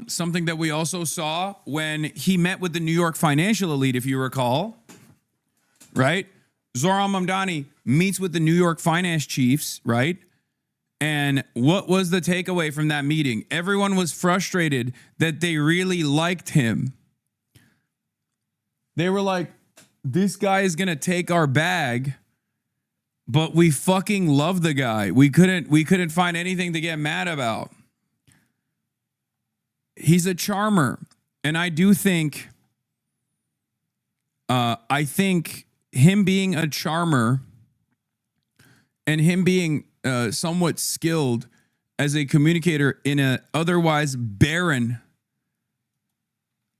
Something that we also saw when he met with the New York financial elite, if you recall. Right? Zohran Mamdani meets with the New York finance chiefs, right? And what was the takeaway from that meeting? Everyone was frustrated that they really liked him. They were like, this guy is going to take our bag, but we fucking love the guy. We couldn't find anything to get mad about. He's a charmer. And I do think, him being a charmer and him being somewhat skilled as a communicator in a otherwise barren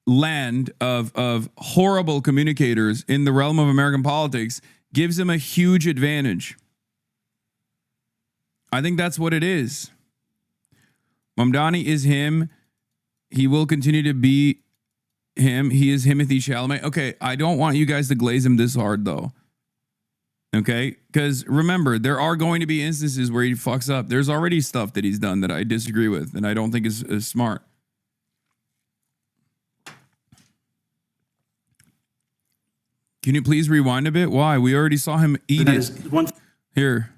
land of horrible communicators in the realm of American politics gives him a huge advantage. I think that's what it is. Mamdani is him. He will continue to be him. He is Timothy Chalamet. Okay, I don't want you guys to glaze him this hard though. Okay? Because remember, there are going to be instances where he fucks up. There's already stuff that he's done that I disagree with and I don't think is smart. Can you please rewind a bit? Why? We already saw him eat it. Here.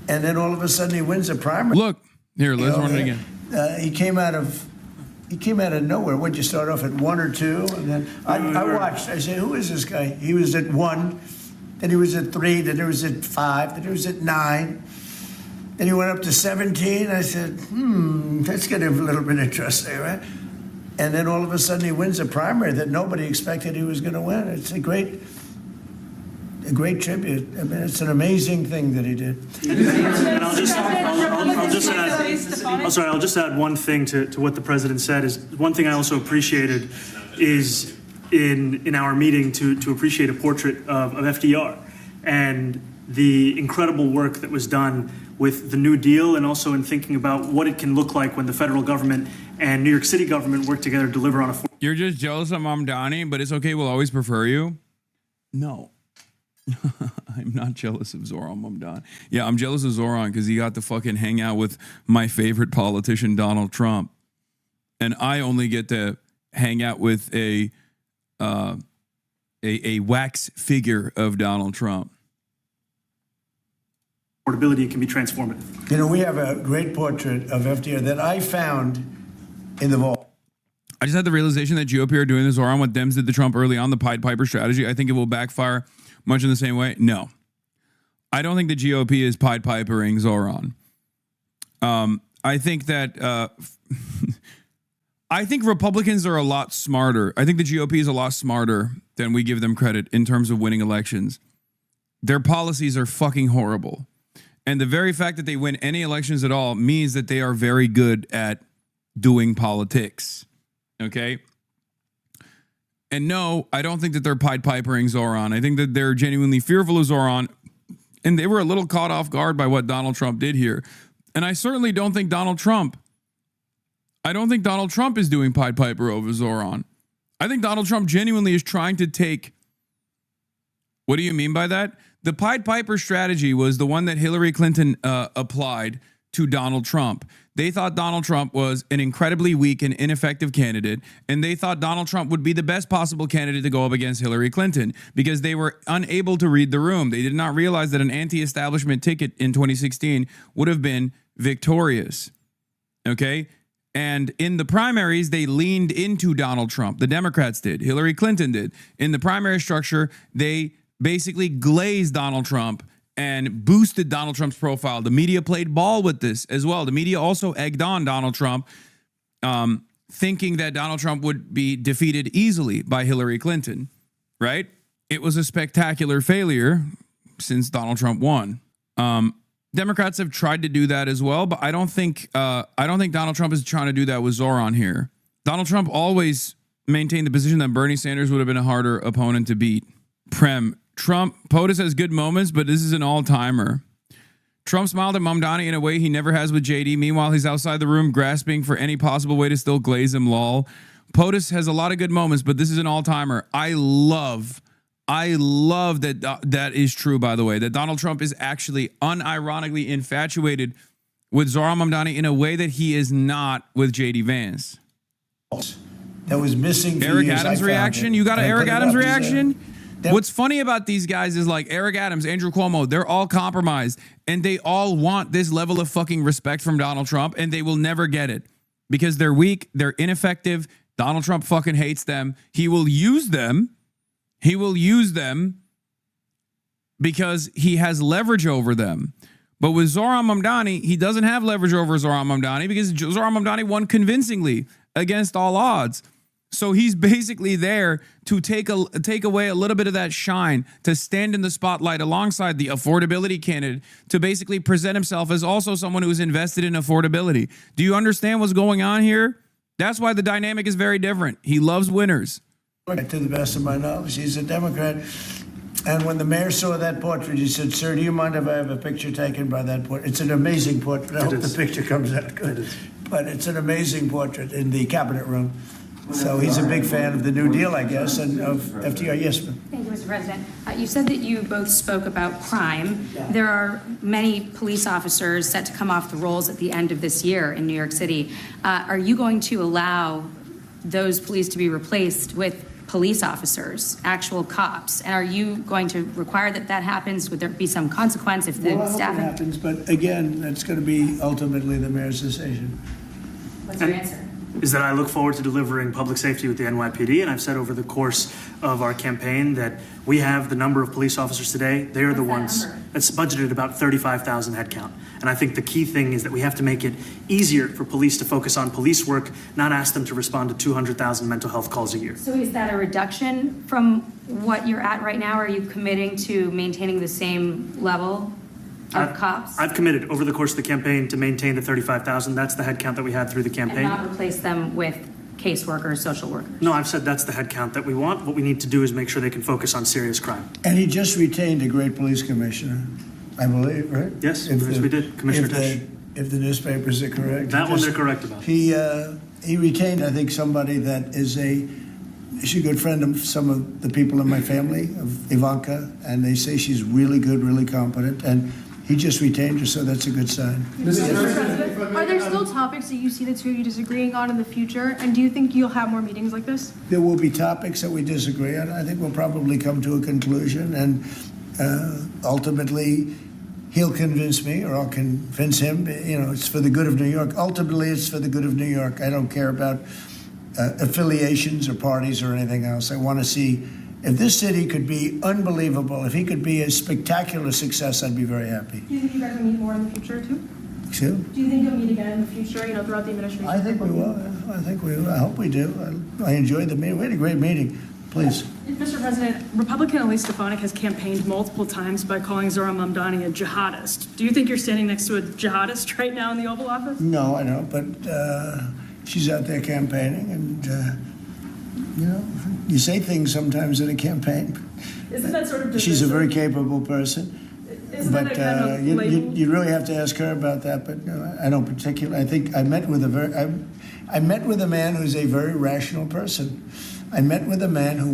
And then all of a sudden he wins a primary. Look. Here, let's run it again. He came out of nowhere. Would you start off at 1 or 2? And then I watched. I said, who is this guy? He was at 1, then he was at 3, then he was at 5, then he was at 9. Then he went up to 17. I said, that's getting a little bit interesting, right? And then all of a sudden he wins a primary that nobody expected he was going to win. It's a great tribute. I mean, it's an amazing thing that he did. And I'll just add one thing to what the president said. Is one thing I also appreciated is in our meeting to appreciate a portrait of FDR and the incredible work that was done with the New Deal, and also in thinking about what it can look like when the federal government and New York City government work together to deliver on a. You're just jealous of Mamdani, but it's okay. We'll always prefer you. No. I'm not jealous of Zohran Mamdani. Yeah, I'm jealous of Zohran because he got to fucking hang out with my favorite politician, Donald Trump. And I only get to hang out with a wax figure of Donald Trump. Portability can be transformative. You know, we have a great portrait of FDR that I found in the vault. I just had the realization that GOP are doing this around what Dems did to Trump early on, the Pied Piper strategy. I think it will backfire much in the same way. No. I don't think the GOP is Pied Pipering Zohran. I think that... I think Republicans are a lot smarter. I think the GOP is a lot smarter than we give them credit in terms of winning elections. Their policies are fucking horrible. And the very fact that they win any elections at all means that they are very good at doing politics. Okay? And no, I don't think that they're Pied Pipering Zohran. I think that they're genuinely fearful of Zohran. And they were a little caught off guard by what Donald Trump did here. And I certainly don't think Donald Trump is doing Pied Piper over Zohran. I think Donald Trump genuinely is trying to take... What do you mean by that? The Pied Piper strategy was the one that Hillary Clinton applied to Donald Trump. They thought Donald Trump was an incredibly weak and ineffective candidate, and they thought Donald Trump would be the best possible candidate to go up against Hillary Clinton because they were unable to read the room. They did not realize that an anti-establishment ticket in 2016 would have been victorious. Okay? And in the primaries, they leaned into Donald Trump. The Democrats did. Hillary Clinton did. In the primary structure, they basically glazed Donald Trump and boosted Donald Trump's profile. The media played ball with this as well. The media also egged on Donald Trump, thinking that Donald Trump would be defeated easily by Hillary Clinton, right? It was a spectacular failure since Donald Trump won. Democrats have tried to do that as well, but I don't think Donald Trump is trying to do that with Zohran here. Donald Trump always maintained the position that Bernie Sanders would have been a harder opponent to beat. POTUS has good moments, but this is an all-timer. Trump smiled at Mamdani in a way he never has with JD. Meanwhile, he's outside the room grasping for any possible way to still glaze him, lol. POTUS has a lot of good moments, but this is an all-timer. I love that that is true, by the way, that Donald Trump is actually unironically infatuated with Zohran Mamdani in a way that he is not with JD Vance. That was missing. Eric Adams' reaction? You got an Eric Adams reaction? What's funny about these guys is like Eric Adams, Andrew Cuomo, they're all compromised and they all want this level of fucking respect from Donald Trump and they will never get it because they're weak, they're ineffective. Donald Trump fucking hates them. He will use them. He will use them because he has leverage over them. But with Zohran Mamdani, he doesn't have leverage over Zohran Mamdani because Zohran Mamdani won convincingly against all odds. So he's basically there to take away a little bit of that shine, to stand in the spotlight alongside the affordability candidate, to basically present himself as also someone who is invested in affordability. Do you understand what's going on here? That's why the dynamic is very different. He loves winners. To the best of my knowledge, he's a Democrat. And when the mayor saw that portrait, he said, "Sir, do you mind if I have a picture taken by that portrait?" It's an amazing portrait. I hope the picture comes out good. But it's an amazing portrait in the cabinet room. So he's a big fan of the New Deal, I guess, and of FDR. Yes, ma'am. Thank you, Mr. President. You said that you both spoke about crime. There are many police officers set to come off the rolls at the end of this year in New York City. Are you going to allow those police to be replaced with police officers, actual cops? And are you going to require that that happens? Would there be some consequence if the staffing happens? But again, that's going to be ultimately the mayor's decision. What's your answer? Is that I look forward to delivering public safety with the NYPD, and I've said over the course of our campaign that we have the number of police officers today. They are the ones that's budgeted about 35,000 headcount. And I think the key thing is that we have to make it easier for police to focus on police work, not ask them to respond to 200,000 mental health calls a year. So is that a reduction from what you're at right now? Are you committing to maintaining the same level of cops? I've committed over the course of the campaign to maintain the 35,000. That's the headcount that we had through the campaign. And not replace them with caseworkers, social workers? No, I've said that's the headcount that we want. What we need to do is make sure they can focus on serious crime. And he just retained a great police commissioner, I believe, right? Yes, we did. Commissioner Tisch. If the newspapers are correct. That one they're correct about. He retained, I think, somebody that is a she's a good friend of some of the people in my family, of Ivanka, and they say she's really good, really competent, and he just retained her, so that's a good sign. Mr. President, are there still topics that you see the two of you disagreeing on in the future? And do you think you'll have more meetings like this? There will be topics that we disagree on. I think we'll probably come to a conclusion, and ultimately, he'll convince me, or I'll convince him. You know, it's for the good of New York. Ultimately, it's for the good of New York. I don't care about affiliations or parties or anything else. I want to see if this city could be unbelievable, if he could be a spectacular success, I'd be very happy. Do you think you guys will meet more in the future too? Excuse? Do you think you'll meet again in the future, throughout the administration? I think we will. I think we will. I hope we do. I enjoyed the meeting. We had a great meeting. Please. Mr. President, Republican Elise Stefanik has campaigned multiple times by calling Zohran Mamdani a jihadist. Do you think you're standing next to a jihadist right now in the Oval Office? No, I don't, but she's out there campaigning, and you say things sometimes in a campaign. Isn't that sort of She's a very capable person. Isn't But that a kind of label? you really have to ask her about that. But I don't particularly. I think I met with I met with a man who's a very rational person. I met with a man who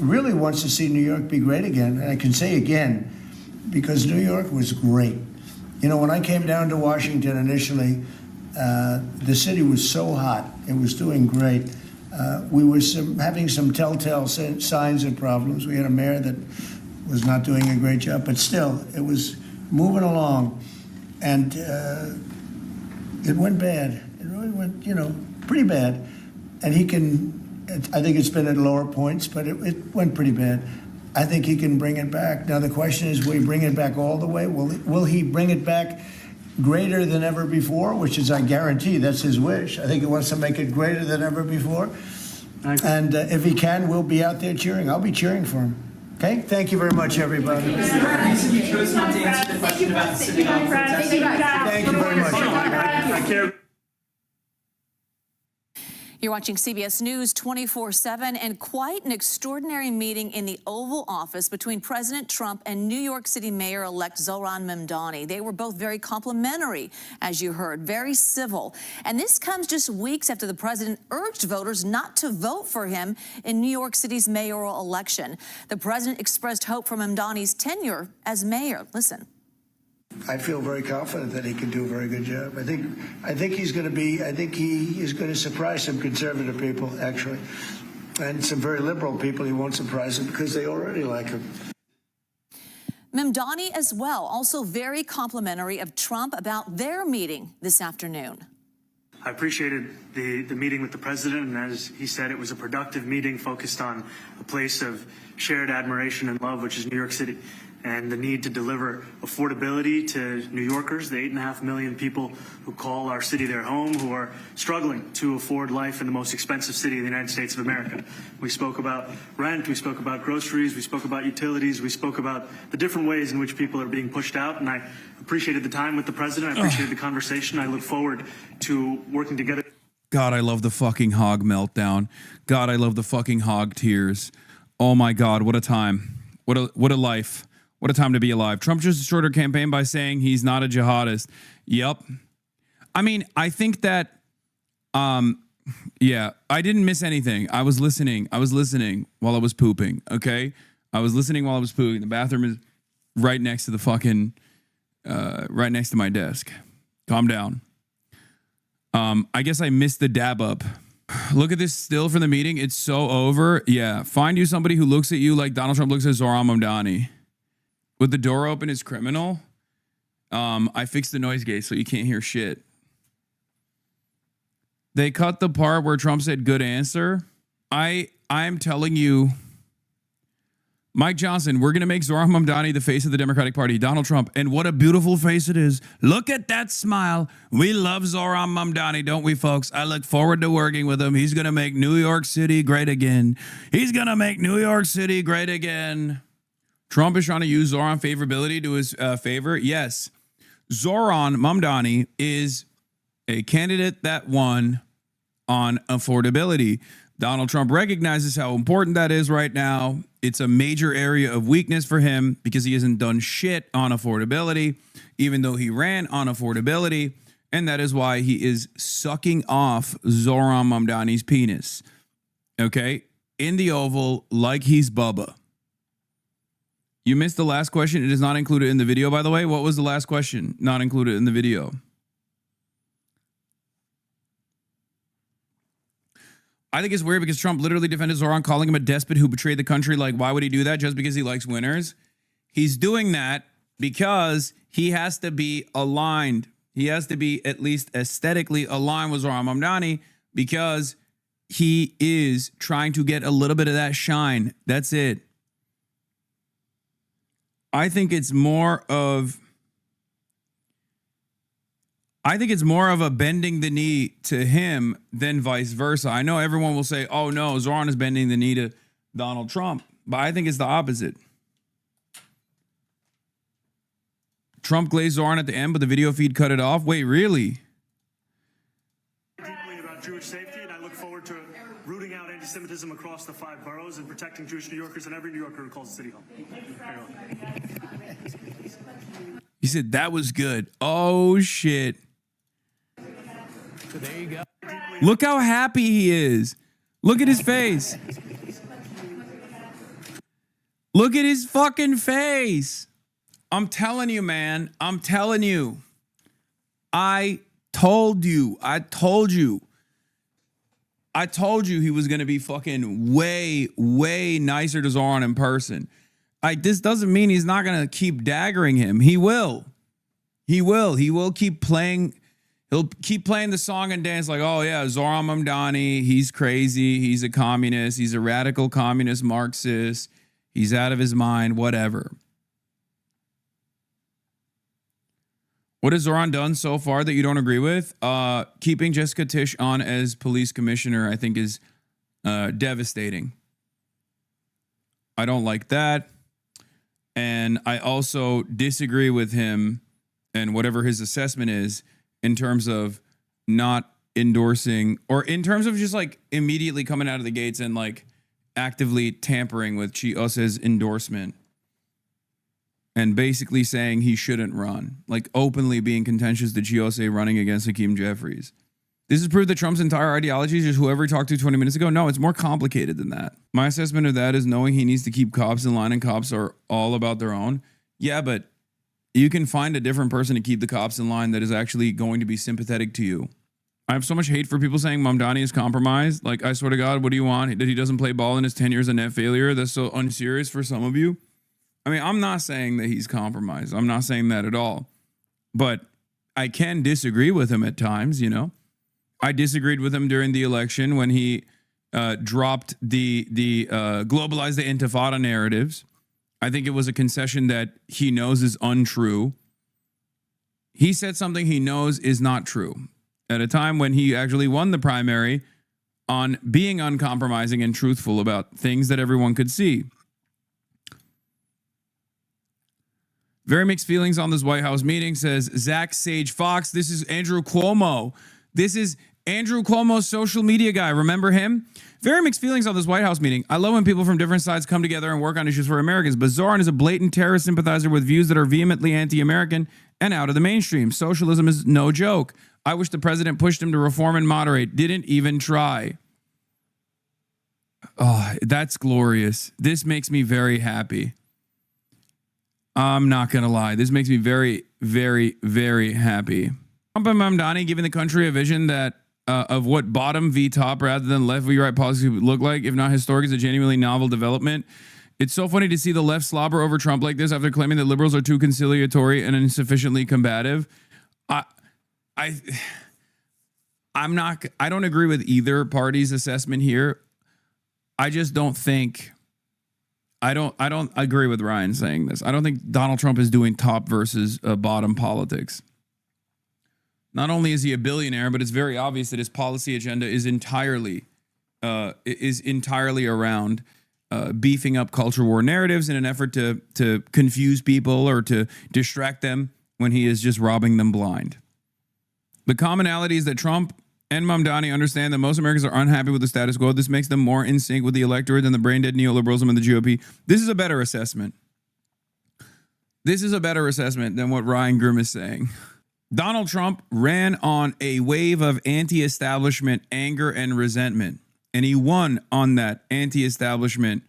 really wants to see New York be great again. And I can say again, because New York was great. When I came down to Washington initially, the city was so hot. It was doing great. We were having some telltale signs and problems. We had a mayor that was not doing a great job, but still, it was moving along. And it went bad. It really went, pretty bad. And I think it's been at lower points, but it went pretty bad. I think he can bring it back. Now, the question is, will he bring it back all the way? Will he bring it back greater than ever before, which is, I guarantee, that's his wish. I think he wants to make it greater than ever before. And if he can, we'll be out there cheering. I'll be cheering for him. Okay? Thank you very much, everybody. Reason you chose not to answer the question about sitting on for Thank you very much. I care. You're watching CBS News 24/7, and quite an extraordinary meeting in the Oval Office between President Trump and New York City Mayor-elect Zohran Mamdani. They were both very complimentary, as you heard, very civil. And this comes just weeks after the president urged voters not to vote for him in New York City's mayoral election. The president expressed hope for Mamdani's tenure as mayor. Listen. I feel very confident that he can do a very good job. I think he is going to surprise some conservative people, actually. And some very liberal people he won't surprise them because they already like him. Mamdani as well, also very complimentary of Trump about their meeting this afternoon. I appreciated the meeting with the president, and as he said, it was a productive meeting focused on a place of shared admiration and love, which is New York City, and the need to deliver affordability to New Yorkers, the 8.5 million people who call our city their home, who are struggling to afford life in the most expensive city in the United States of America. We spoke about rent, we spoke about groceries, we spoke about utilities, we spoke about the different ways in which people are being pushed out, and I appreciated the time with the president, I appreciated the conversation, I look forward to working together. God, I love the fucking hog meltdown. God, I love the fucking hog tears. Oh my God, what a time. What a life. What a time to be alive. Trump just destroyed our campaign by saying he's not a jihadist. Yep. I mean, I think that, yeah, I didn't miss anything. I was listening while I was pooping, okay? I was listening while I was pooping. The bathroom is right next to the fucking, right next to my desk. Calm down. I guess I missed the dab up. Look at this still from the meeting. It's so over. Yeah, find you somebody who looks at you like Donald Trump looks at Zohran Mamdani. With the door open is criminal. I fixed the noise gate so you can't hear shit. They cut the part where Trump said good answer. I'm telling you, Mike Johnson, we're going to make Zohran Mamdani the face of the Democratic Party, Donald Trump. And what a beautiful face it is. Look at that smile. We love Zohran Mamdani, don't we, folks? I look forward to working with him. He's going to make New York City great again. He's going to make New York City great again. Trump is trying to use Zohran favorability to his favor. Yes, Zohran Mamdani is a candidate that won on affordability. Donald Trump recognizes how important that is right now. It's a major area of weakness for him because he hasn't done shit on affordability, even though he ran on affordability. And that is why he is sucking off Zohran Mamdani's penis. Okay? in the Oval like he's Bubba. You missed the last question. It is not included in the video, by the way. What was the last question? Not included in the video. I think it's weird because Trump literally defended Zohran, calling him a despot who betrayed the country. Like, why would he do that? Just because he likes winners? He's doing that because he has to be aligned. He has to be at least aesthetically aligned with Zohran Mamdani because he is trying to get a little bit of that shine. That's it. I think it's more of a bending the knee to him than vice versa. I know everyone will say, oh no, Zohran is bending the knee to Donald Trump, but I think it's the opposite. Trump glazed Zohran at the end, but the video feed cut it off. Wait, really? Deeply about Jewish safety, and I look forward to rooting out anti-Semitism across the 5 boroughs and protecting Jewish New Yorkers and every New Yorker who calls the city home. He said that was good. Oh shit. So there you go. Look how happy he is. Look at his face. Look at his fucking face. I'm telling you, man. I'm telling you. I told you he was going to be fucking way, way nicer to Zohran in person. This doesn't mean he's not going to keep daggering him. He will. He will keep playing. He'll keep playing the song and dance like, oh yeah, Zohran Mamdani, he's crazy. He's a communist. He's a radical communist Marxist. He's out of his mind, whatever. What has Zohran done so far that you don't agree with? Keeping Jessica Tisch on as police commissioner, I think, is devastating. I don't like that. And I also disagree with him and whatever his assessment is in terms of not endorsing or in terms of just like immediately coming out of the gates and like actively tampering with Chiose's endorsement and basically saying he shouldn't run, like openly being contentious to Chiose running against Hakeem Jeffries. This is proof that Trump's entire ideology is just whoever he talked to 20 minutes ago. No, it's more complicated than that. My assessment of that is knowing he needs to keep cops in line and cops are all about their own. Yeah, but you can find a different person to keep the cops in line that is actually going to be sympathetic to you. I have so much hate for people saying Mamdani is compromised. Like, I swear to God, what do you want? That he doesn't play ball in his 10 years a net failure? That's so unserious for some of you. I mean, I'm not saying that he's compromised. I'm not saying that at all. But I can disagree with him at times, you know. I disagreed with him during the election when he dropped the globalize the intifada narratives. I think it was a concession that he knows is untrue. He said something he knows is not true at a time when he actually won the primary on being uncompromising and truthful about things that everyone could see. Very mixed feelings on this White House meeting, says Zach Sage Fox. This is Andrew Cuomo. This is Andrew Cuomo's social media guy. Remember him? Very mixed feelings on this White House meeting. I love when people from different sides come together and work on issues for Americans, but Zohran is a blatant terrorist sympathizer with views that are vehemently anti-American and out of the mainstream. Socialism is no joke. I wish the president pushed him to reform and moderate. Didn't even try. Oh, that's glorious. This makes me very happy. I'm not going to lie. This makes me very, very, very happy. Trump and Mamdani giving the country a vision that of what bottom v top rather than left v right policy would look like, if not historic, is a genuinely novel development. It's so funny to see the left slobber over Trump like this after claiming that liberals are too conciliatory and insufficiently combative. I don't agree with either party's assessment here. I just don't think I don't agree with Ryan saying this. I don't think Donald Trump is doing top versus bottom politics. Not only is he a billionaire, but it's very obvious that his policy agenda is entirely around beefing up culture war narratives in an effort to confuse people or to distract them when he is just robbing them blind. The commonality is that Trump and Mamdani understand that most Americans are unhappy with the status quo. This makes them more in sync with the electorate than the brain-dead neoliberalism and the GOP. This is a better assessment. This is a better assessment than what Ryan Grimm is saying. Donald Trump ran on a wave of anti-establishment anger and resentment. And he won on that anti-establishment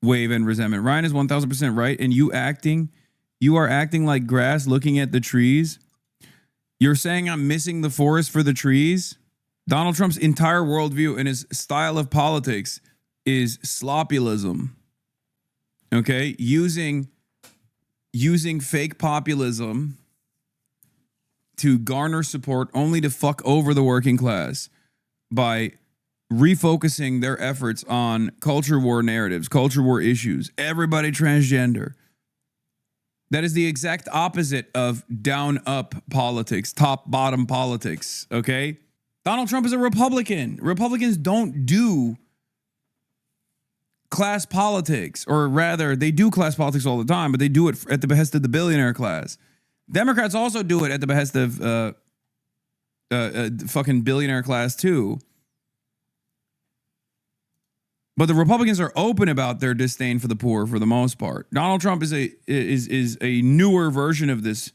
wave and resentment. Ryan is 1,000% right. And you are acting like grass looking at the trees. You're saying I'm missing the forest for the trees. Donald Trump's entire worldview and his style of politics is sloppyism. Okay? Using fake populism to garner support only to fuck over the working class by refocusing their efforts on culture war narratives, culture war issues, everybody transgender. That is the exact opposite of down-up politics, top-bottom politics, okay? Donald Trump is a Republican. Republicans don't do class politics, or rather, they do class politics all the time, but they do it at the behest of the billionaire class. Democrats also do it at the behest of fucking billionaire class too. But the Republicans are open about their disdain for the poor for the most part. Donald Trump is a newer version of this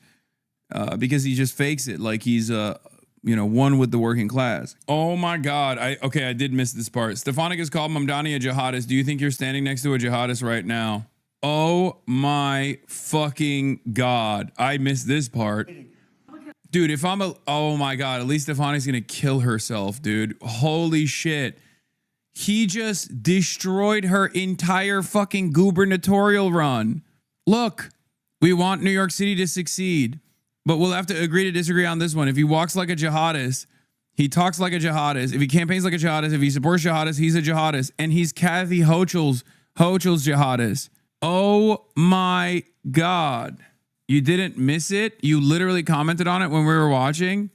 because he just fakes it like he's one with the working class. Oh my God. I did miss this part. Stefanik has called Mamdani a jihadist. Do you think you're standing next to a jihadist right now? Oh my fucking God. I missed this part. Dude, oh my God, at least Stefanik's gonna kill herself, dude. Holy shit. He just destroyed her entire fucking gubernatorial run. Look, we want New York City to succeed, but we'll have to agree to disagree on this one. If he walks like a jihadist, he talks like a jihadist. If he campaigns like a jihadist, if he supports jihadists, he's a jihadist. And he's Kathy Hochul's jihadist. Oh my God. You didn't miss it? You literally commented on it when we were watching?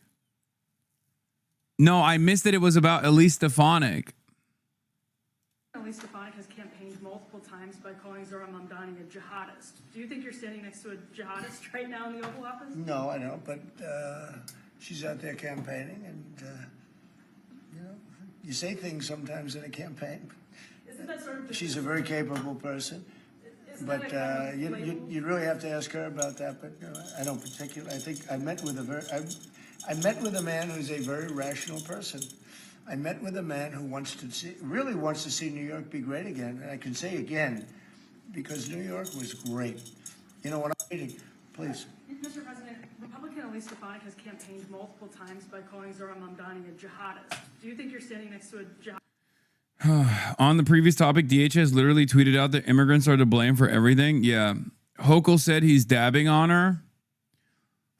No, I missed that it was about Elise Stefanik. Elise Stefanik has campaigned multiple times by calling Zohran Mamdani a jihadist. Do you think you're standing next to a jihadist right now in the Oval Office? No, I don't, but she's out there campaigning, and, you say things sometimes in a campaign. Isn't that sort of... She's a very capable person, but you'd really have to ask her about that, but I don't particularly. I think I met with a man who's a very rational person. I met with a man who really wants to see New York be great again. And I can say again, because New York was great. When I'm meeting, please. Mr. President, Republican Elise Stefanik has campaigned multiple times by calling Zohran Mamdani a jihadist. Do you think you're standing next to a jihadist? On the previous topic, DHS literally tweeted out that immigrants are to blame for everything. Yeah. Hochul said he's dabbing on her.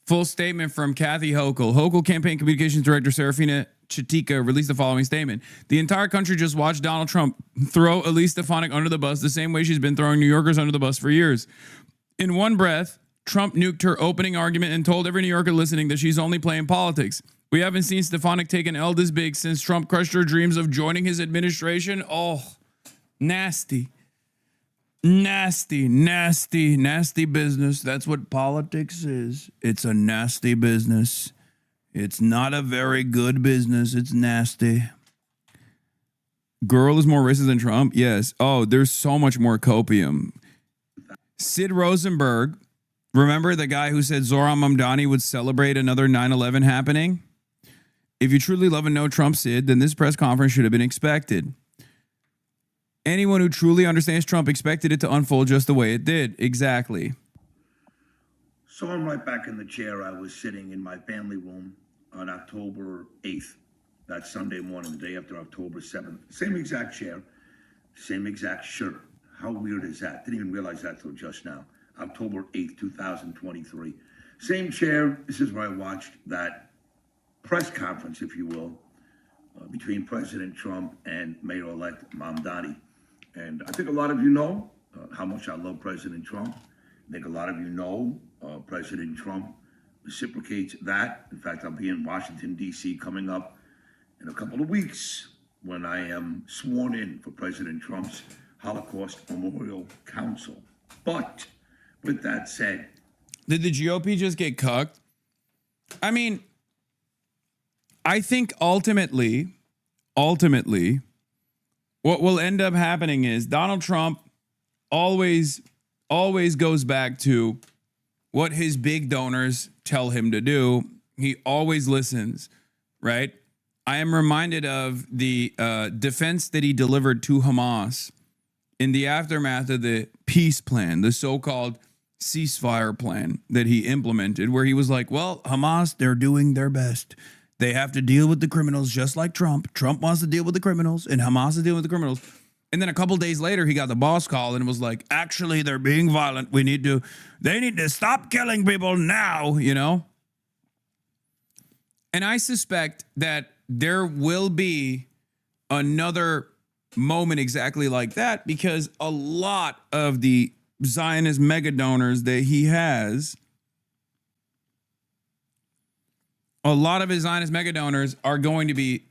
Full statement from Kathy Hochul. Hochul Campaign Communications Director Serafina Chitika released the following statement. The entire country just watched Donald Trump throw Elise Stefanik under the bus the same way she's been throwing New Yorkers under the bus for years. In one breath, Trump nuked her opening argument and told every New Yorker listening that she's only playing politics. We haven't seen Stefanik take an L this big since Trump crushed her dreams of joining his administration. Oh, nasty. Nasty, nasty, nasty business. That's what politics is. It's a nasty business. It's not a very good business. It's nasty. Girl is more racist than Trump? Yes. Oh, there's so much more copium. Sid Rosenberg, remember the guy who said Zohran Mamdani would celebrate another 9/11 happening? If you truly love and know Trump, Sid, then this press conference should have been expected. Anyone who truly understands Trump expected it to unfold just the way it did. Exactly. So I'm right back in the chair I was sitting in my family room on October 8th, that Sunday morning, the day after October 7th. Same exact chair, same exact shirt. How weird is that? Didn't even realize that till just now. October 8th, 2023. Same chair. This is where I watched that press conference, if you will, between President Trump and Mayor-elect Mamdani. And I think a lot of you know how much I love President Trump. I think a lot of you know President Trump reciprocates that. In fact, I'll be in Washington, D.C. coming up in a couple of weeks when I am sworn in for President Trump's Holocaust Memorial Council. But with that said... Did the GOP just get cucked? I mean, I think ultimately, what will end up happening is Donald Trump always goes back to what his big donors tell him to do. He always listens, right? I am reminded of the defense that he delivered to Hamas in the aftermath of the peace plan, the so-called ceasefire plan that he implemented, where he was like, well, Hamas, they're doing their best. They have to deal with the criminals just like Trump. Trump wants to deal with the criminals, and Hamas is dealing with the criminals. And then a couple days later, he got the boss call and was like, actually, they're being violent. They need to stop killing people now, you know? And I suspect that there will be another moment exactly like that, because a lot of the Zionist mega donors that he has, a lot of his Zionist mega donors are going to be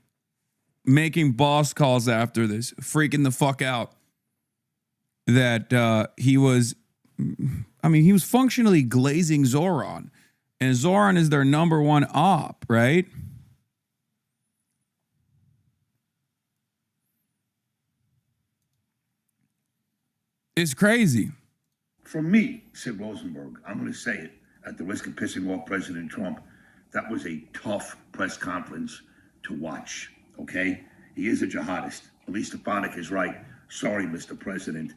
making boss calls after this, freaking the fuck out that he was functionally glazing Zohran, and Zohran is their number one op, right? It's crazy. For me, Sid Rosenberg, I'm going to say it at the risk of pissing off President Trump, that was a tough press conference to watch, okay? He is a jihadist. At least Stefanik is right. Sorry, Mr. President.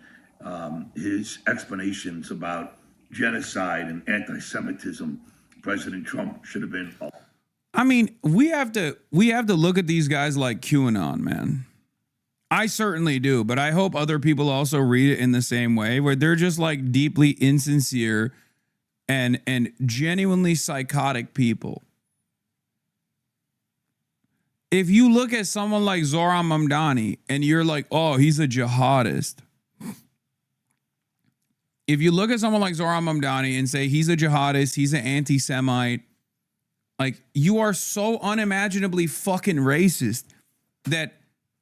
His explanations about genocide and anti-Semitism, President Trump should have been... I mean, we have to look at these guys like QAnon, man. I certainly do, but I hope other people also read it in the same way, where they're just like deeply insincere and genuinely psychotic people. If you look at someone like Zohran Mamdani and you're like, oh, he's a jihadist. If you look at someone like Zohran Mamdani and say he's a jihadist, he's an anti-Semite, like, you are so unimaginably fucking racist that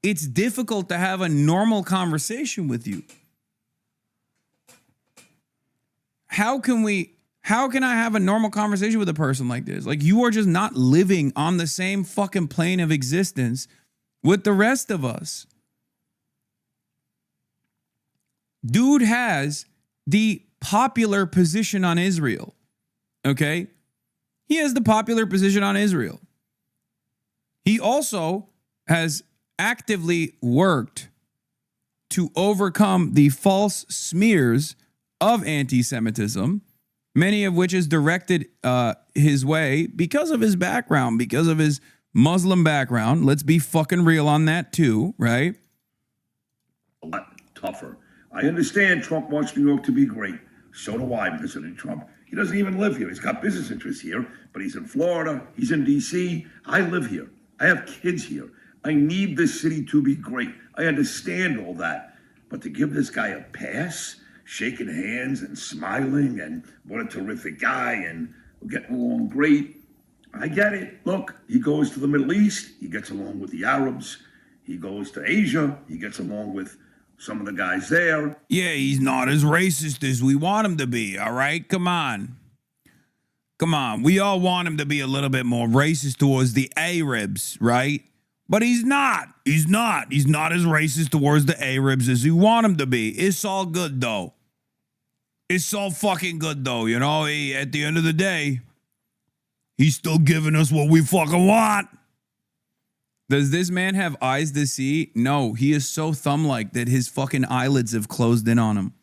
it's difficult to have a normal conversation with you. How can I have a normal conversation with a person like this? Like, you are just not living on the same fucking plane of existence with the rest of us. Dude has the popular position on Israel. Okay? He has the popular position on Israel. He also has actively worked to overcome the false smears of anti-Semitism, many of which is directed his way because of his background, because of his Muslim background. Let's be fucking real on that too, right? A lot tougher. I understand Trump wants New York to be great. So do I, President Trump. He doesn't even live here. He's got business interests here, but he's in Florida. He's in D.C. I live here. I have kids here. I need this city to be great. I understand all that. But to give this guy a pass, shaking hands and smiling and what a terrific guy and we're getting along great, I get it. Look, he goes to the Middle East. He gets along with the Arabs. He goes to Asia. He gets along with some of the guys there. Yeah, he's not as racist as we want him to be, all right? Come on. Come on. We all want him to be a little bit more racist towards the Arabs, right? But he's not. He's not. He's not as racist towards the Arabs as we want him to be. It's all good, though. It's all fucking good, though. You know, at the end of the day, he's still giving us what we fucking want. Does this man have eyes to see? No, he is so thumb-like that his fucking eyelids have closed in on him.